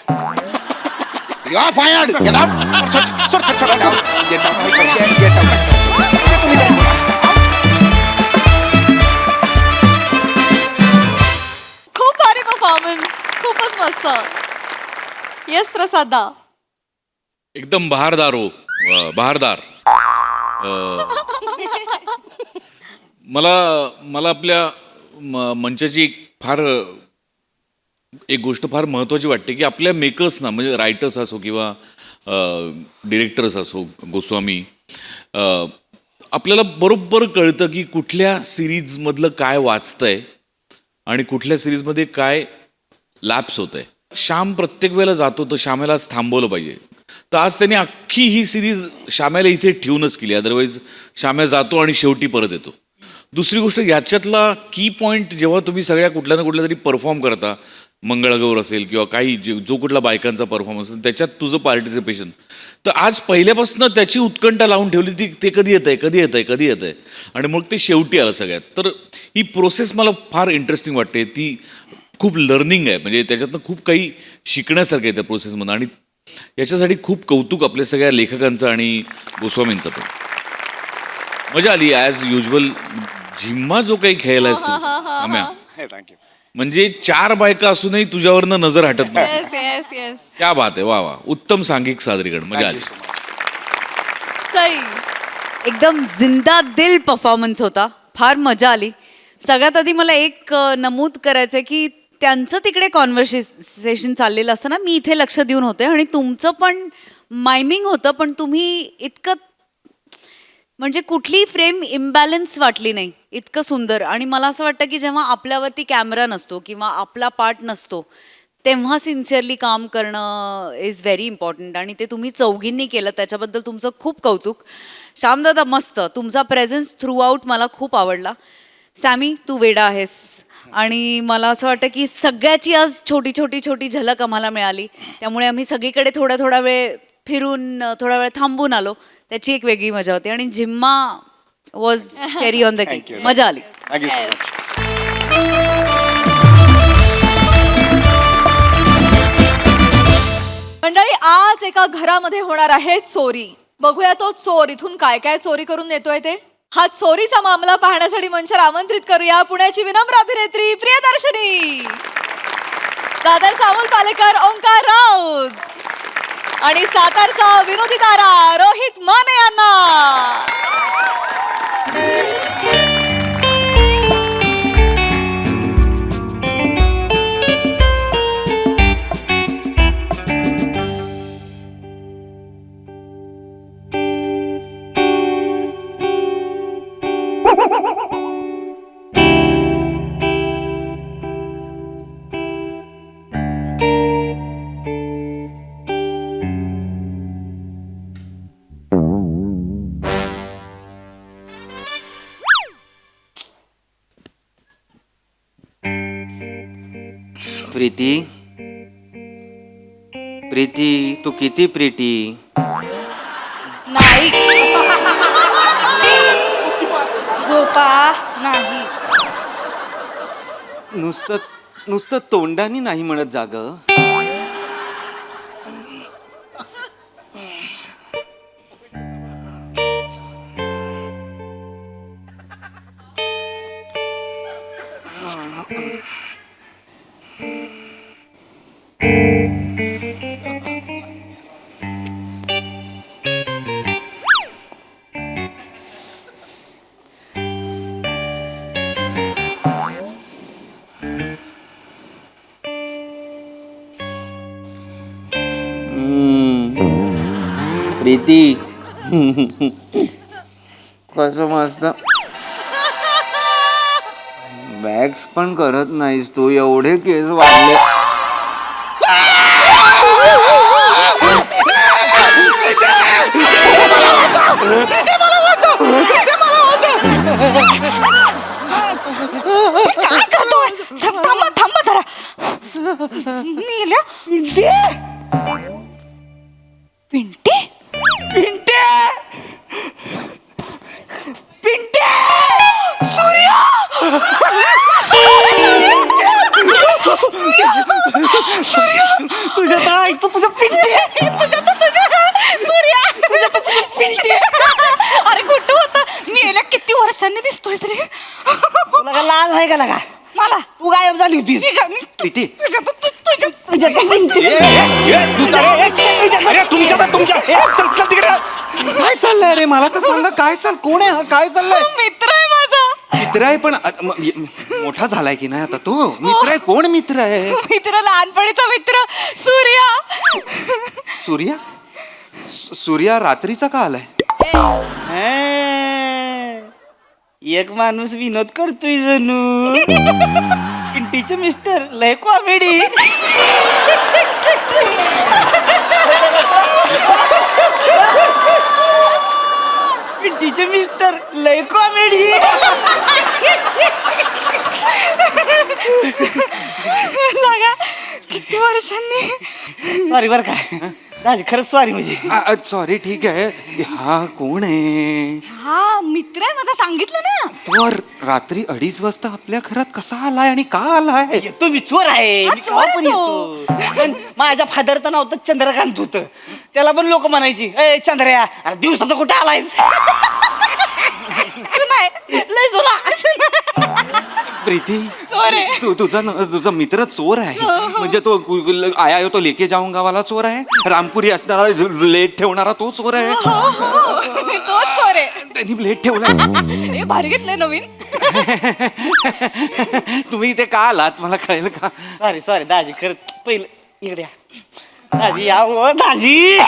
You are fired. Get out. Sir get out. खूप भारी परफॉर्मन्स, खूपच मस्त. येस प्रसादा. एकदम बहारदार हो, बहारदार. मला आपल्या मंचाची फार एक गोष्ट फार महत्त्वाची वाटते की आपल्या मेकर्सना म्हणजे रायटर्स असो किंवा डिरेक्टर्स असो गोस्वामी आपल्याला बरोबर कळतं की कुठल्या सिरीजमधलं काय वाचतंय आणि कुठल्या सिरीजमध्ये काय लॅप्स होत आहे. श्याम प्रत्येक वेळेला जातो तर श्यामेला आज थांबवलं पाहिजे. तर आज त्यांनी अख्खी ही सिरीज श्यामेला इथे ठेवूनच केली, अदरवाईज श्याम्या जातो आणि शेवटी परत येतो. दुसरी गोष्ट याच्यातला की पॉईंट जेव्हा तुम्ही सगळ्या कुठल्या ना कुठल्या तरी परफॉर्म करता, मंगळागौर असेल किंवा काही जो कुठला बायकांचा परफॉर्मन्स असेल त्याच्यात तुझं पार्टिसिपेशन, तर आज पहिल्यापासून त्याची उत्कंठा लावून ठेवली ती ते कधी येत आहे कधी येत आहे कधी येत आहे आणि मग ते शेवटी आलं सगळ्यात. तर ही प्रोसेस मला फार इंटरेस्टिंग वाटते. ती खूप लर्निंग आहे, म्हणजे त्याच्यातनं खूप काही शिकण्यासारखं आहे त्या प्रोसेसमधून आणि याच्यासाठी खूप कौतुक आपल्या सगळ्या लेखकांचं आणि गोस्वामींचं पण. मजा आली ॲज युजल. झिम्मा जो काही खेळला आहेस तू सम्या, थँक्यू. म्हणजे 4 बायका असूनही तुझ्यावरनं नजर हटत नाही. Yes yes yes. क्या बात आहे, वा वा, उत्तम सांघिक सादरीकरण, मजा आली. सई. एकदम जिंदा दिल परफॉर्मन्स होता, फार मजा आली. सगळ्यात आधी मला एक नमूद करायचं आहे की त्यांचं तिकडे कॉन्व्हर्सेशन चाललेलं असतं ना, मी इथे लक्ष देऊन होते आणि तुमचं पण मायमिंग होतं, पण तुम्ही इतकं म्हणजे कुठली फ्रेम इम्बॅलन्स वाटली नाही, इतकं सुंदर. आणि मला असं वाटतं की जेव्हा आपल्यावरती कॅमेरा नसतो किंवा आपला पार्ट नसतो तेव्हा सिन्सिअरली काम करणं इज व्हेरी इम्पॉर्टंट आणि ते तुम्ही चौघींनी केलं, त्याच्याबद्दल तुमचं खूप कौतुक. श्यामदादा मस्त, तुमचा प्रेझेन्स थ्रू आउट मला खूप आवडला. सॅमी तू वेडा आहेस आणि मला असं वाटतं की सगळ्याची आज छोटी छोटी छोटी झलक आम्हाला मिळाली, त्यामुळे आम्ही सगळीकडे थोडा वेळ फिरून थोडा वेळ थांबून आलो, त्याची एक वेगळी मजा होती. आणि Jhimma was cherry on the cake, मजा आली. Thank you so much. मंडळी, आज एका घरामध्ये होणार आहे चोरी. बघूया तो चोर इथून काय काय चोरी करून नेतोय ते. हा चोरीचा मामला पाहण्यासाठी मंचावर आमंत्रित करूया पुण्याची विनम्र अभिनेत्री प्रियदर्शनी, दादर अमोल पालेकर, ओंकार राऊत आणि सातारचा विनोदी तारा रोहित माने यांना. प्रीती, प्रीती तू किती प्रीती. नाही झोपा नाही. नुसतं तोंडाने नाही म्हणत जाग. प्रीती कसं मस्त वॅक्स पण करत नाहीस तू, एवढे केस वाढले. काय करतोय? थांबा जरा. मेल्या पिंटे पिंटे पिंटे सूर्या तुझ्या तर ऐकतो तुझं पिंटे सूर्या पिंटे. अरे कुठं होता मेल्या, किती वर्षांनी दिसतोय रे. लाज आहे का लगा मला तू गायब झाली होती. प्रीती काय चाललंय रे, मला तर सांगा काय कोण आहे हा, काय चाललंय. मित्र आहे माझा. मित्र आहे पण मोठा झालाय की नाही आता तो मित्र आहे. कोण मित्र आहे? मित्र लहानपणीचा मित्र सूर्या. सूर्या? सूर्या रात्रीचा का आलाय? एक माणूस विनोद करतोय जणू. पिंटीचे मिस्टर लय कॉमेडी. पिंटीचे मिस्टर लय कॉमेडी. सांगा किती वर्षांनी. सॉरी बरं का दाजी, खरंच सॉरी. म्हणजे सॉरी ठीक आहे. हा कोण आहे? हा मित्र आहे माझा, सांगितलं ना. तो रात्री 2:30 वाजता आपल्या घरात कसा आलाय आणि का आलाय? येतो मी, चोर आहे. हा, मी चोर केव्हा पण आहे तो. येतो. पण माझ्या फादरचं नाव तर चंद्रकांत होतं. त्याला पण लोक म्हणायची, ए चंद्रया, अरे दिवसाचं कुठं आलायस? नाही लय जुना. प्रीती चोर आहे. तुझा मित्र चोर आहे. म्हणजे तो आया तो लेके जाऊंगा वाला चोर आहे. रामपुरी असणारा लेट ठेवणारा तो चोर आहे. तोच चोर आहे. त्यांनी लेट ठेवलाय. हे भारी घेतलंय नवीन. तुम्ही इथे का आलात मला कळेल का? सॉरी दाजी, खरंच पहिलं इकडे या. दाजी या हो, दाजी.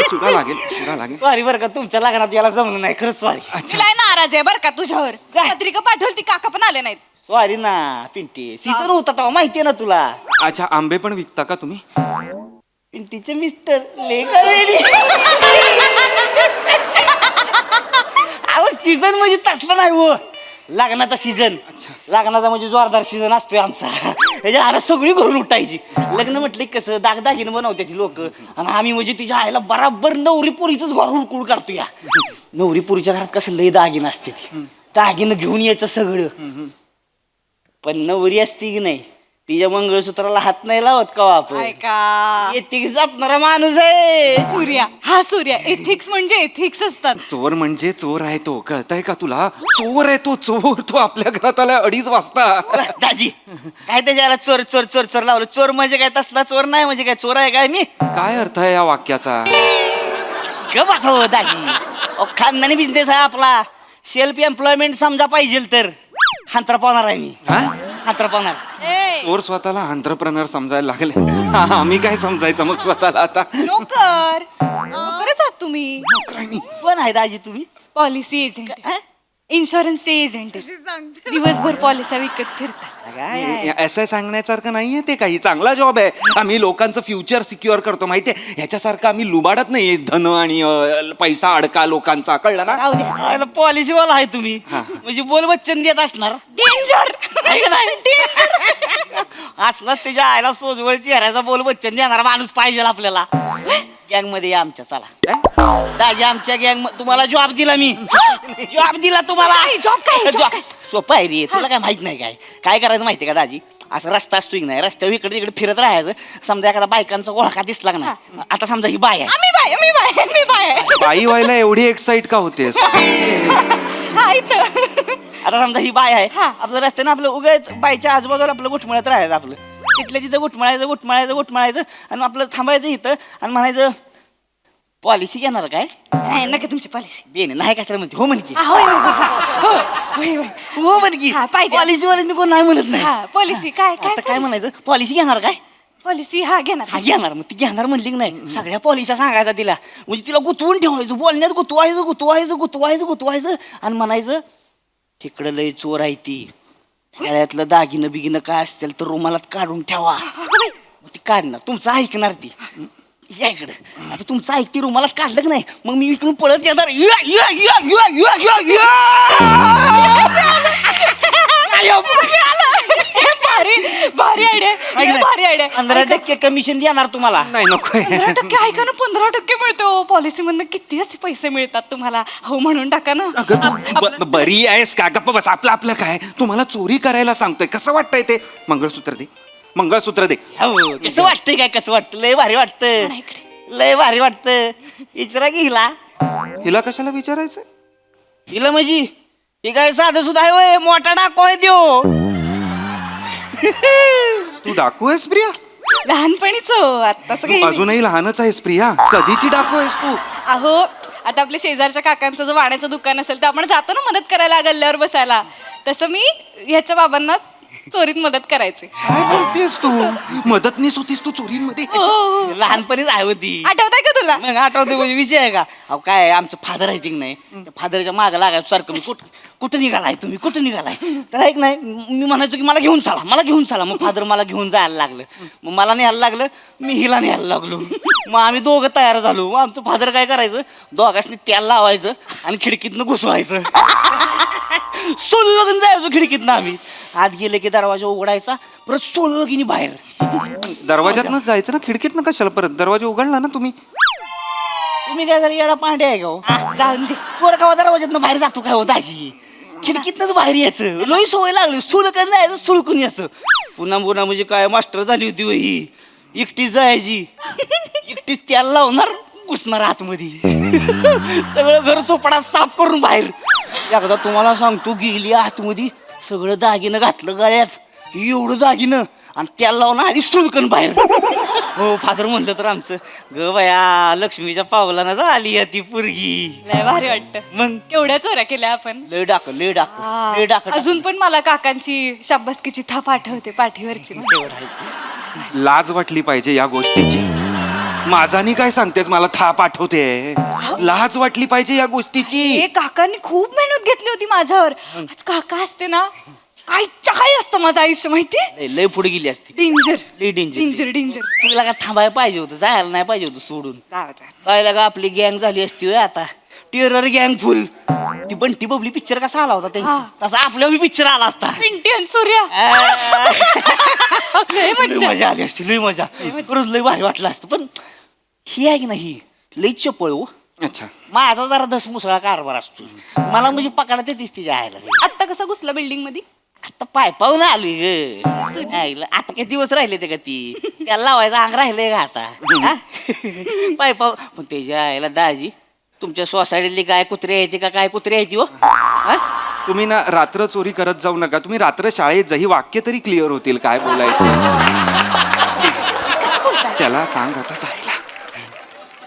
सुद्धा लागेल. सॉरी बरं का, तुमच्या लग्नात याला जमलं नाही. खरंच सॉरी. तिला नाराज आहे बरं का तुझ्यावर. पत्रिका पाठवली ती, काका पण आले नाहीत. सॉरी ना पिंटी, सीझन होता तेव्हा माहितीये ना तुला. अच्छा, आंबे पण विकता का तुम्ही? पिंटीचे मिस्टर लेकर अहो सीझन म्हणजे तसलं नाही हो, लग्नाचा सीझन. लग्नाचा म्हणजे जोरदार सीझन असतोय आमचा. त्याच्या आला सगळी घरून उठायची. लग्न म्हटलं की कसं दागदागिनं बनवते ती लोक, आणि आम्ही म्हणजे तिच्या आईला बराबर नवरी पोरीच घर उडकुळ काढतो. या नवरी पोरीच्या घरात कसं लय दागिनं असते ती, दागिनं घेऊन यायचं सगळं. पण नवरी असती की नाही, तिच्या मंगळसूत्राला हात नाही लावत का आपण. ऐका एथिक्स जपणारा माणूस आहे सूर्या. हा सूर्या. एथिक्स म्हणजे एथिक्स असतात. चोर म्हणजे चोर आहे तो, कळतंय का तुला? चोर आहे तो, चोर. तो आपल्या घरात आलाय 2:30 वाजता. दाजी काय त्याच्याला चोर चोर चोर चोर लावलं? चोर म्हणजे काय तसला चोर नाही. म्हणजे काय चोर आहे काय मी? काय अर्थ आहे या वाक्याचा? ग बसव दाजी, खानदानी बिझनेस आहे आपला. सेल्फ एम्प्लॉयमेंट समजा पाहिजे तर हांतरा पावणार आहे मी. हांतरा पावणार. चोर स्वतःला एंटरप्रेनर समजायला लागले. आम्ही काय समजायचं मग स्वतःला आता? नोकरच आहात तुम्ही. कोण आहे दाजी तुम्ही? Policy agent, insurance agent. दिवसभर पॉलिसी विकत फिरतात. असं सांगण्यासारखं नाहीये ते. काही चांगला जॉब आहे. आम्ही लोकांचं फ्युचर सिक्युअर करतो माहितीये. ह्याच्यासारखं आम्ही लुबाडत नाही धन आणि पैसा अडका लोकांचा, कळलं ना? राहू द्या. पॉलिसीवाला आहे तुम्ही, म्हणजे बोल बच्चन देत असणार. डेंजर. असलाच त्याच्या आईला सोजवळ चेहऱ्याचा बोल बच्चन देणारा माणूस पाहिजे आपल्याला. गँग मध्ये या आमच्या. चला दाजी, आमच्या गँग तुम्हाला जॉब दिला मी. जॉब दिला तुम्हाला. जॉब काय? सोपं आहे रे, तुला काय माहित नाही. काय करायचं माहिती का दाजी? असं रस्ता असतो की नाही, रस्त्यावर इकडे तिकडे फिरत राहायचं. समजा एखादा बायकांचा ओळखा दिसला का नाही, आता समजा ही बाय आहे. मी बाय. बाई व्हायला एवढी एक्साइट का होतेस? आता समजा ही बाय आहे. आपलं रस्त्यानं आपलं उगाच बायच्या आजूबाजूला आपलं गुठमळत राहायचं. आपलं तिथल्या तिथं गुठमळायचं आणि आपलं थांबायचं इथं आणि म्हणायचं, पॉलिसी घेणार काय? नाही नका तुमची पॉलिसी. बेन नाही कशाला म्हणते, हो म्हणकी. हो म्हणकी पाहिजे. पॉलिसी वाले कोण नाही म्हणत नाही. पॉलिसी काय आता काय म्हणायचं, पॉलिसी घेणार काय? पॉलिसी घेणार. हा घेणार. मग ती घेणार म्हणली की नाही, सगळ्या पॉलिसी सांगायचा तिला. म्हणजे तिला गुंतवून ठेवायचं, बोलण्यात गुतवायचं आणि म्हणायचं, तिकडं लय चोर आहे ती, गळ्यातलं दागिनं बिगिनं काय असतील तर रुमालात काढून ठेवा. मग ती काढणार, तुमचं ऐकणार ती. या इकडं. आता तुमचं ऐकती रुमालात काढलं की नाही, मग मी इकडून पळत येणार. भारी आयडिया. 15% कमिशन देणार तुम्हाला. नाही नको. 15% ऐका ना, 15% मिळतो पॉलिसी मधनं. किती असे पैसे मिळतात तुम्हाला. हो म्हणून टाका ना. बरी आहेस का? गप्प बस. आपलं काय? तुम्हाला चोरी करायला सांगतोय. कसं वाटतंय ते? मंगळसूत्र दे. कसं वाटतंय काय? कसं वाटतं? लय भारी वाटतं. विचारा की हिला कशाला विचारायचं? हिला म्हणजे हे काय साधं सुद्धा आहे होय, मोठा डाको आहे त्यो. तू डाकू आहेस प्रिया? लहानपणीच. आताच काही अजूनही लहानच आहेस प्रिया. कधीची डाकू आहेस तू? अहो आता आपल्या शेजारच्या काकांचं जर वाण्याचं दुकान असेल तर आपण जातो ना मदत करायला गल्ल्यावर बसायला. तसं मी ह्याच्या बाबांना चोरीत मदत करायचे. काय बोलतेस तू? मदतनीस होतीस तू चोरींमध्ये? लहानपणीच आहे होती. आठवतंय का तुला? मग आठवते म्हणजे विषय आहे का? अहो काय आहे, आमचं फादर आहे की नाही, त्या फादरच्या मागं लागायचं सारखं मी कुठं निघालाय तुम्ही, कुठं निघालाय? तर ऐक नाही, मी म्हणायचो की मला घेऊन चला, मला घेऊन चला. मग फादर मला घेऊन जायला लागलं, मग मला न्यायला लागलं, मी हिला न्यायला लागलो. मग आम्ही दोघं तयार झालो. मग आमचं फादर काय करायचं, दोघांनी तेल लावायचं आणि खिडकीतनं घुसवायचं. सोलगून जायचो खिडकीतनं आम्ही. आत गेले की दरवाजा उघडायचा, परत सोलगीनी बाहेर. दरवाजातनं जायचं ना, खिडकीतनं कशाला परत? दरवाजा उघडला ना तुम्ही. तुम्ही काय जरा येडा पांडे आहे का हो? जाऊन दे. चोर का दरवाजातनं बाहेर जातो काय होत अशी? खिडकीतनंच बाहेर यायचं. लोई सवय लागली, सुळकन जायचं, सुळकून यायचं. पुन्हा पुन्हा म्हणजे काय मास्टर झाली होती हो ही. एकटीच जायची, एकटीच त्याला लावणार, घुसणार आतमध्ये. सगळं घर सोपडा साफ करून बाहेर. एकदा तुम्हाला सांगतो, गेली आतमध्ये, सगळं दागिनं घातलं गळ्यात, एवढं दागिनं, आणि त्याला लावून आधी सुळकन बाहेर. हो, फादर म्हणलं तर आमचं, ग बया लक्ष्मीच्या पावलानं झाली आहे ती पोरगी. लय भारी वाटतं. मग केवढ्या चोऱ्या केल्या आपण. लय डाक अजून पण मला काकांची शाबासकीची थाप आठवते पाठीवरची. लाज वाटली पाहिजे या गोष्टीची. माझानी काय सांगतेस, मला थाप आठवते. लाज वाटली पाहिजे या गोष्टीची. हे काकांनी खूप मेहनत घेतली होती माझ्यावर. आज काका असते ना, काहीच्या काही असतं माझं आयुष्य माहिती. लय पुढे गेली असती. डेंजर लय डेंजर. Danger danger. तुला का थांबायला पाहिजे होतं, जायला नाही पाहिजे होतं सोडून. जायला का आपली गँग झाली असती होय आता. टेरर गँग फुल. ती बंटी बबली पिक्चर कसा आला होता त्यांचा, तसा आपल्या पिक्चर आला असता. पिंटी आणि सूर्या. लय लय मज्जा. मजा आली असती, लय मजा. रोज लय भारी वाटलं असतं. पण ही आहे की नाही, लय चपळ हो. अच्छा, माझा जरा धसमुसळा कारभार असतो. मला म्हणजे पकडते तीच तिच्या आयला. आत्ता कसा घुसला बिल्डिंग मध्ये? आता पाय पाहून आली ग. आता काही दिवस राहिले ते का ती, त्याला लावायचं अंग राहिलंय का आता? पाय पाहून. पण त्याच्या आईला दाजी, तुमच्या सोसायटीतली काय कुत्रे यायची का काय कुत्रे यायची हो? तुम्ही ना रात्र चोरी करत जाऊ नका. तुम्ही रात्र शाळेत जा, ही वाक्य तरी क्लिअर होतील काय बोलायचे. त्याला सांग आता जायला.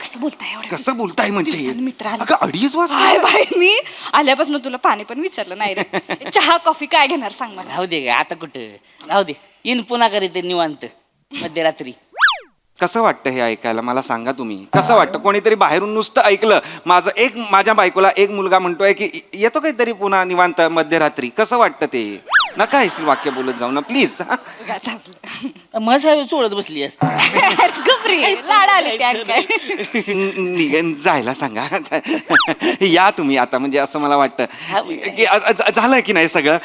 कसं बोलताय एवढं? कसं बोलताय म्हणजे? दिवसानं मित्र आला. अगं 2:30 वाजता. हाय बाई, मी आल्यापासून तुला पाणी पण विचारलं नाही रे. चहा कॉफी काय घेणार सांग मला. राहू दे ग, आता कुठं राहू दे. इन पुन्हा करीत निवांत मध्यरात्री. कसं वाटतं हे ऐकायला, मला सांगा तुम्ही. कसं वाटतं? कोणीतरी बाहेरून नुसतं ऐकलं, माझ्या बायकोला एक मुलगा म्हणतोय की येतो काहीतरी पुन्हा निवांत मध्यरात्री. कसं वाटतं ते? नका हे वाक्य बोलत जाऊ ना प्लीज. मग चोळत बसली गपरी लाड आले त्या काय. जायला सांगा. या तुम्ही आता, म्हणजे असं मला वाटतं की झालं की नाही सगळं.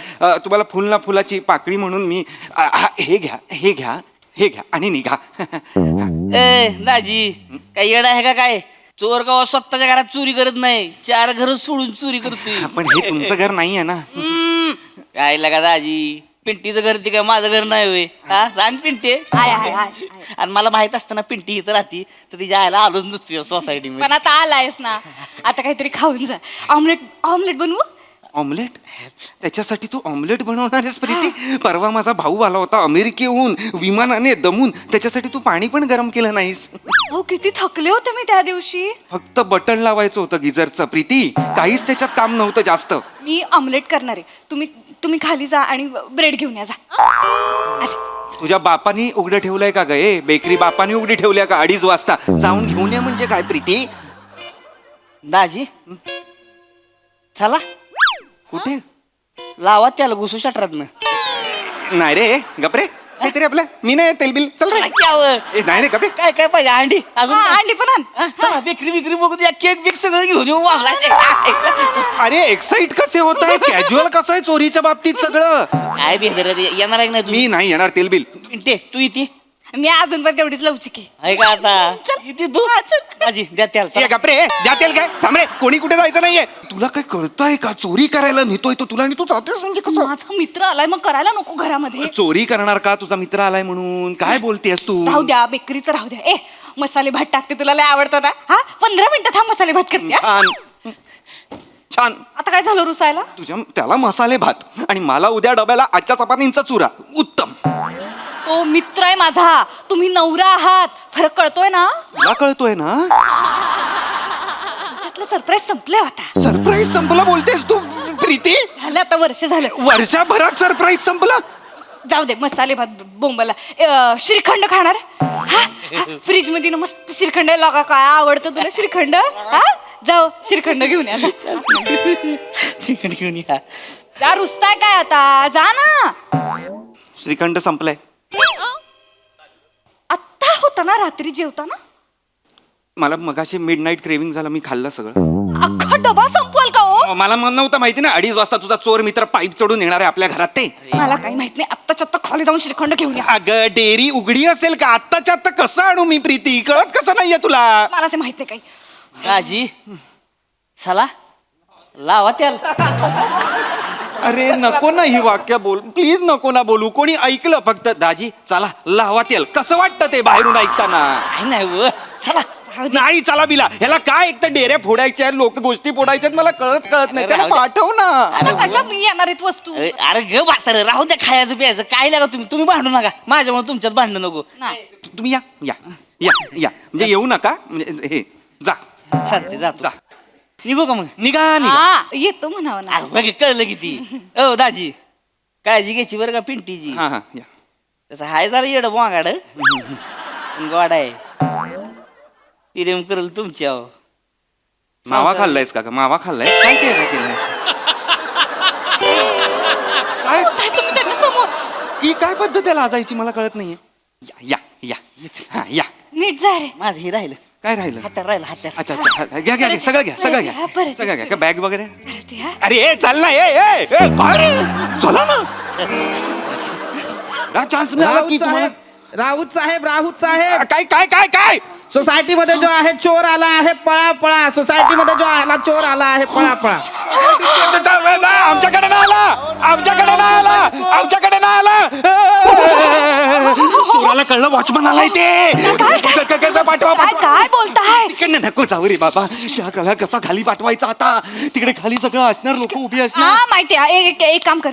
तुम्हाला फुल ना फुलाची पाकळी म्हणून मी हे घ्या, हे घ्या, हे घ्या आणि निघा. ए दाजी, काय येडा आहे का काय? चोर गाव स्वतःच्या घरात चोरी करत नाही, 4 घर सोडून चोरी करतोय. पण हे तुमचं घर नाहीये ना. काय लगा दाजी, पिंटीचं घर ते काय माझं घर नाही होय? हा सांग पिंटे. आणि मला माहित असतं ना पिंटी इथं राहती तर तिच्या आयला आलोच नसतो सोसायटी पण आता आलायस ना, आता काहीतरी खाऊन जा. ऑमलेट बनवू? ऑमलेट? त्याच्यासाठी तू ऑमलेट बनवणार आहेस प्रीती? परवा माझा भाऊ आला होता अमेरिकेहून विमानाने दमून, त्याच्यासाठी तू पाणी पण गरम केलं नाहीस. हो, किती थकले होते मी त्या दिवशी. फक्त बटन लावायचं होतं गिझरचं प्रीती, काहीच त्याच्यात काम नव्हतं जास्त. मी ऑमलेट करणार आहे. तुम्ही खाली जा आणि ब्रेड घेऊन या जा. तुझ्या बापानी उघडं ठेवलंय का गे? बेकरी बापानी उघडी ठेवल्या का 2:30 वाजता? जाऊन घेऊन ये म्हणजे काय प्रीती? दाजी चला. कुठे? लावा त्याला घुसू शटरात. नाही रे, गपरे. काहीतरी आपलं मी नाही तेलबिल. चल रे. नाही रे गपरे. काय काय पाहिजे? अंडी अजून काय? अंडी पण आण. चला बेकरी बघू द्या, केक बिक सगळं घेऊन येऊ. अरे एक्साइट कसे होत आहे? कॅज्युअल कसं आहे चोरीच्या बाबतीत सगळं? काय बेदर येणार आहे नाही मी नाही येणार तेलबिल. पिंटे तू इथे मी अजून पण तेवढीच लवचिक आहे. आहे का आता? इथे तू दाजी द्या त्याला. गपरे, द्या तेल काय? थांब रे, कोणी कुठे जायचं नाहीये. तुला काय कळतंय का? चोरी करायला नेतोय तो तुला आणि तू जातेस म्हणजे कसं? माझा मित्र आलाय, मग करायला नको घरामध्ये. चोरी करणार का? तुझा मित्र आलाय म्हणून काय बोलतेस तू? राहू द्या, बेकरीचं राहू द्या. मसाले भात टाकते, तुला लय आवडतो ना? 15 मिनिटं थांब, मसाले भात करते. छान छान. आता काय झालं रुसायला? तुझ्या त्याला मसाले भात आणि मला उद्या डब्याला आजच्या चपातींचा चुरा. उत्तम. तो मित्र आहे माझा, तुम्ही नवरा आहात. फरक कळतोय ना? तुला कळतोय ना? घरातलं सरप्राईज संपलंय आता. सरप्राईज संपला बोलतेस तू प्रीती? झालं आता वर्ष झालं. वर्षभरात सरप्राईज संपला? जाऊ दे मसाले भात बोंबाला. श्रीखंड खाणार? फ्रीज मध्ये ना मस्त श्रीखंड आहे. लगा काय आवडतं तुला श्रीखंड? हा जाऊ श्रीखंड घेऊन या. चिकन घेऊन या. जा रुसताय काय आता? जा ना. श्रीखंड संपलाय. आत्ता होता ना रात्री जेवताना? मला मगाशी मिड नाईट क्रेविंग झालं, मी खाल्लं सगळं. अख्खा डबा संपवाल का हो? मला नव्हतं माहिती ना 2:30 वाजता तुझा चोर मित्र पाईप चढून येणार आहे आपल्या घरात ते. मला काही माहित नाही. आत्ताच्या आत्ता खाली जाऊन श्रीखंड घेऊन या. अगं डेअरी उघडी असेल का? आत्ताच्या आत्ता कसं आणू मी प्रीती? कळत कसं नाहीये तुला? मला ते माहित नाही काही. दाजी चला लावा त्याला. अरे नको ना ही वाक्य बोल प्लीज, नको ना बोलू. कोणी ऐकलं फक्त दाजी चला लावा तेल. कसं वाटतं ते बाहेरून ऐकताना? काय नाही व. चला नाही चला बिला ह्याला काय एक तर डेऱ्या फोडायच्या लोक गोष्टी फोडायच्यात, मला कळत नाही. त्याला पाठव ना. आता कशा मी येणार आहेत वस्तू? अरे ग बासर राहू द्या खायचं प्यायचं. काय लागा तुम्ही भांडू नका माझ्यामुळे. तुमच्यात भांडण नको. तुम्ही या या या या म्हणजे येऊ नका. म्हणजे हे जा चालते जातो. जा. निघू का मग? निघा निघा. हा येतो म्हणावं ना. बघ कळलं किती. ओ दाजी काळजी घ्यायची बरं का पिंटीची. हा हा या. तसं हाय जरा येड वागाड गोड आहे. प्रेम करल तुमच्या. मावा खाल्लायस का? मावा खाल्लायस? काय चेहरा केलायस? काय तुम्ही त्याच्यासमोर ही काय पद्धत आहे लाजायची? मला कळत नाहीये. या या या हा या. नीट जा रे. माझं हे राहिलं. काय राहिलं? हातात राहिलं हातात. अच्छा अच्छा घ्या घ्या घ्या सगळं घ्या सगळं हा, घ्या बरं, सगळं घ्या. काय बॅग वगैरे? परत या. अरे ए चाल ना. ए काय रे? चला ना. चान्स मिळाला की तुम्हाला. राऊत साहेब काय काय काय काय? सोसायटी मध्ये जो आहे चोर आला आहे पळा पळा. सोसायटी मध्ये जो आला चोर आला आहे पळा पळा. आमच्याकडे नाही आला. आमच्याकडे नाही आला. आमच्याकडे नाही आला. चोराला कळलं वॉचमन आलाय ते. पाठवा काय काय बोलताय? तिकडे नको जाऊ रे बाबा. त्या कळा कसा खाली पाठवायचा आता? तिकडे खाली सगळं असणार, लोक उभी असणार. हा माहिती आहे. एक काम कर.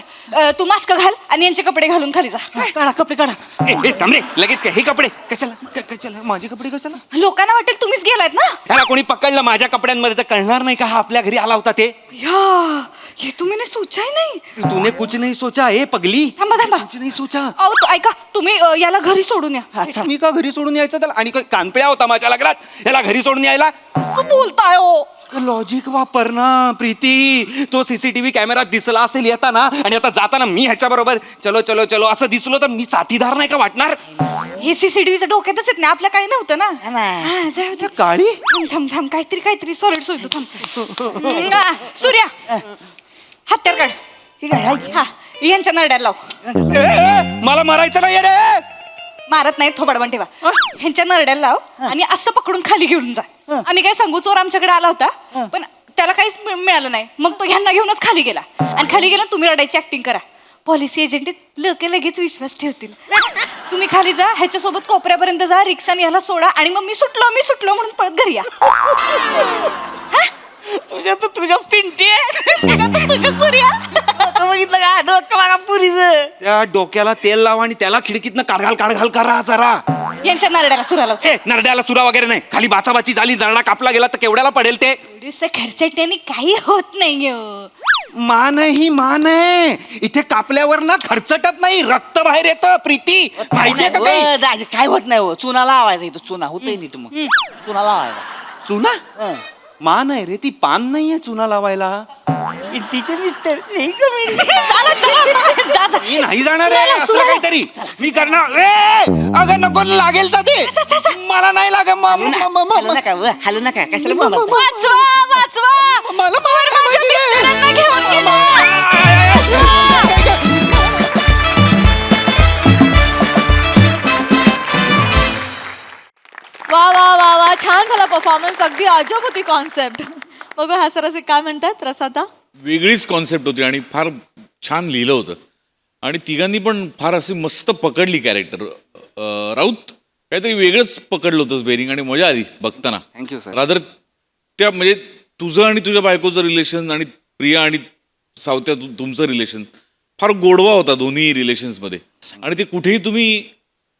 तू मास्क घाल आणि यांचे कपडे घालून खाली जा. काढा कपडे काढा. ए थांब रे लगेच काय? हे कपडे कशाला? कशाला माझे कपडे कशाला? लोकांना वाटेल तुम्हीच गेलायत ना. त्याला कोणी पकडलं माझ्या कपड्यांमध्ये तर कळणार नाही का हा आपल्या घरी आला होता ते? या ये तुम्ही सोचा ही नाही. तूने कुछ नहीं सोचा. ए पगली थांबा थांबा. कुछ नहीं सोचा. अहो ऐका तुम्ही याला घरी सोडून या. मी का घरी सोडून यायचं त्याला? आणि काय कानपिळ्या होता माझ्या लग्नात याला घरी सोडून यायला? असं बोलताय हो. लॉजिक वापर ना प्रीती. तो सीसीटीव्ही कॅमेरा दिसला असेल येताना आणि आता जाताना मी ह्याच्या बरोबर चलो चलो चलो असं दिसलो तर मी साथीदार नाही का वाटणार? हे सीसीटीव्हीच्या डोक्यातच येत नाही. आपल्या काळी नव्हतं ना. हा, जाऊ दे. काळी थांब काहीतरी सॉलिड सोडतो. थांब. सूर्या हत्यार काढ. हा यांच्या नरड्याला लाव. मला मरायचं नाही रे. मारत नाही थोबाडवण ठेवा. ह्यांच्या नरड्याला लाव आणि असं पकडून खाली घेऊन जा. आम्ही काय सांगू चोर आमच्याकडे आला होता पण त्याला काहीच मिळालं नाही. मग तो ह्यांना घेऊनच खाली गेला आणि खाली गेला तुम्ही रडायची ऍक्टिंग करा. पॉलिसी एजंट लोक लगेच विश्वास ठेवतील. तुम्ही खाली जा ह्याच्यासोबत कोपऱ्यापर्यंत जा. रिक्षाने ह्याला सोडा आणि मग मी सुटलो म्हणून परत घरी या. तुझ्या पिंटी तुझ्या सूर्या बघितलं का डोकं बघा पुरीचं. त्या डोक्याला तेल लाव आणि त्याला खिडकीतनं काढघाल करा जरा. यांच्या नरड्याला सुरा लाव. नरड्याला सुरा वगैरे नाही. खाली बाचाबाची झाली नरडा कापला गेला तर केवढ्याला पडेल ते? खर्चाट्याने काही होत नाही. मान ही मान आहे. इथे कापल्यावर ना खर्चटत नाही, रक्त बाहेर येतं प्रीती. माहितीये का काही? दाजी काय होत नाही हो. चुना लावायचा इथं. चुना होतंय नीट. मग चुना लावायचा. चुना मान आहे रे ती, पान नाहीये चुना लावायला. पिंटीचे मिस्टर मी नाही जाणार आहे असं काहीतरी मी करणार. अगं नको लागेल तर ते. मला नाही लागत. हॅलो नका कशाला बोलत? वाचवा मला मिस्टरांना घेऊन गेला. वा वा वा वा छान झाला परफॉर्मन्स. अगदी अजब होती कॉन्सेप्ट. बघू हा सर असे काय म्हणतात प्रसादा. वेगळीच कॉन्सेप्ट होती आणि फार छान लिहिलं होतं आणि तिघांनी पण फार अशी मस्त पकडली कॅरेक्टर. राऊत काहीतरी वेगळंच पकडलं होतंस बेरिंग आणि मजा आली बघताना. Thank you sir. रादर त्या म्हणजे तुझं आणि तुझ्या बायकोचं रिलेशन आणि प्रिया आणि सावत्या तुमचं रिलेशन फार गोडवा होता दोन्ही रिलेशन्समध्ये. आणि ते कुठेही तुम्ही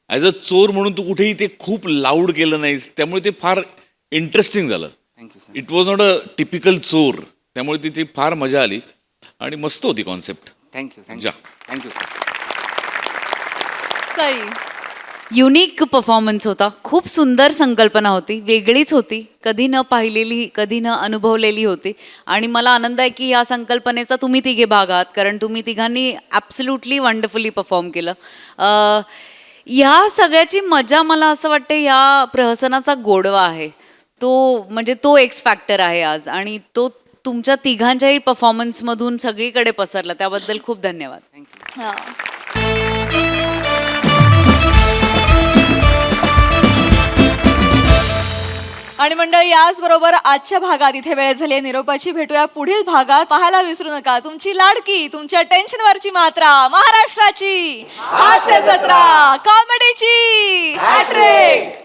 ॲज अ चोर म्हणून तू कुठेही ते खूप लाऊड केलं नाहीस त्यामुळे ते फार इंटरेस्टिंग झालं. It was not a typical चोर, त्यामुळे तिथे फार मजा आली आणि मस्त होती कॉन्सेप्ट. थँक्यू जा. Thank you sir. Sai, unique performance होता. खूप सुंदर संकल्पना होती, वेगळीच होती, कधी न पाहिलेली, कधी न अनुभवलेली होती. आणि मला आनंद आहे की या संकल्पनेचा तुम्ही तिघे भाग आहात, कारण तुम्ही तिघांनी ॲब्सल्युटली वंडरफुली परफॉर्म केलं. ह्या सगळ्याची मजा मला असं वाटतं या प्रहसनाचा गोडवा आहे, तो म्हणजे तो एक्स फॅक्टर आहे आज, आणि तो तुमच्या तिघांच्याही परफॉर्मन्समधून सगळीकडे पसरला, त्याबद्दल खूप धन्यवाद. हा. आणि मंडळी, याचबरोबर आजच्या भागात इथे वेळ झाली आहे निरोपाची. भेटूया पुढील भागात. पाहायला विसरू नका तुमची लाडकी, तुमच्या टेन्शनवरची मात्रा, महाराष्ट्राची हास्य जत्रा, कॉमेडीची हॅट्रिक.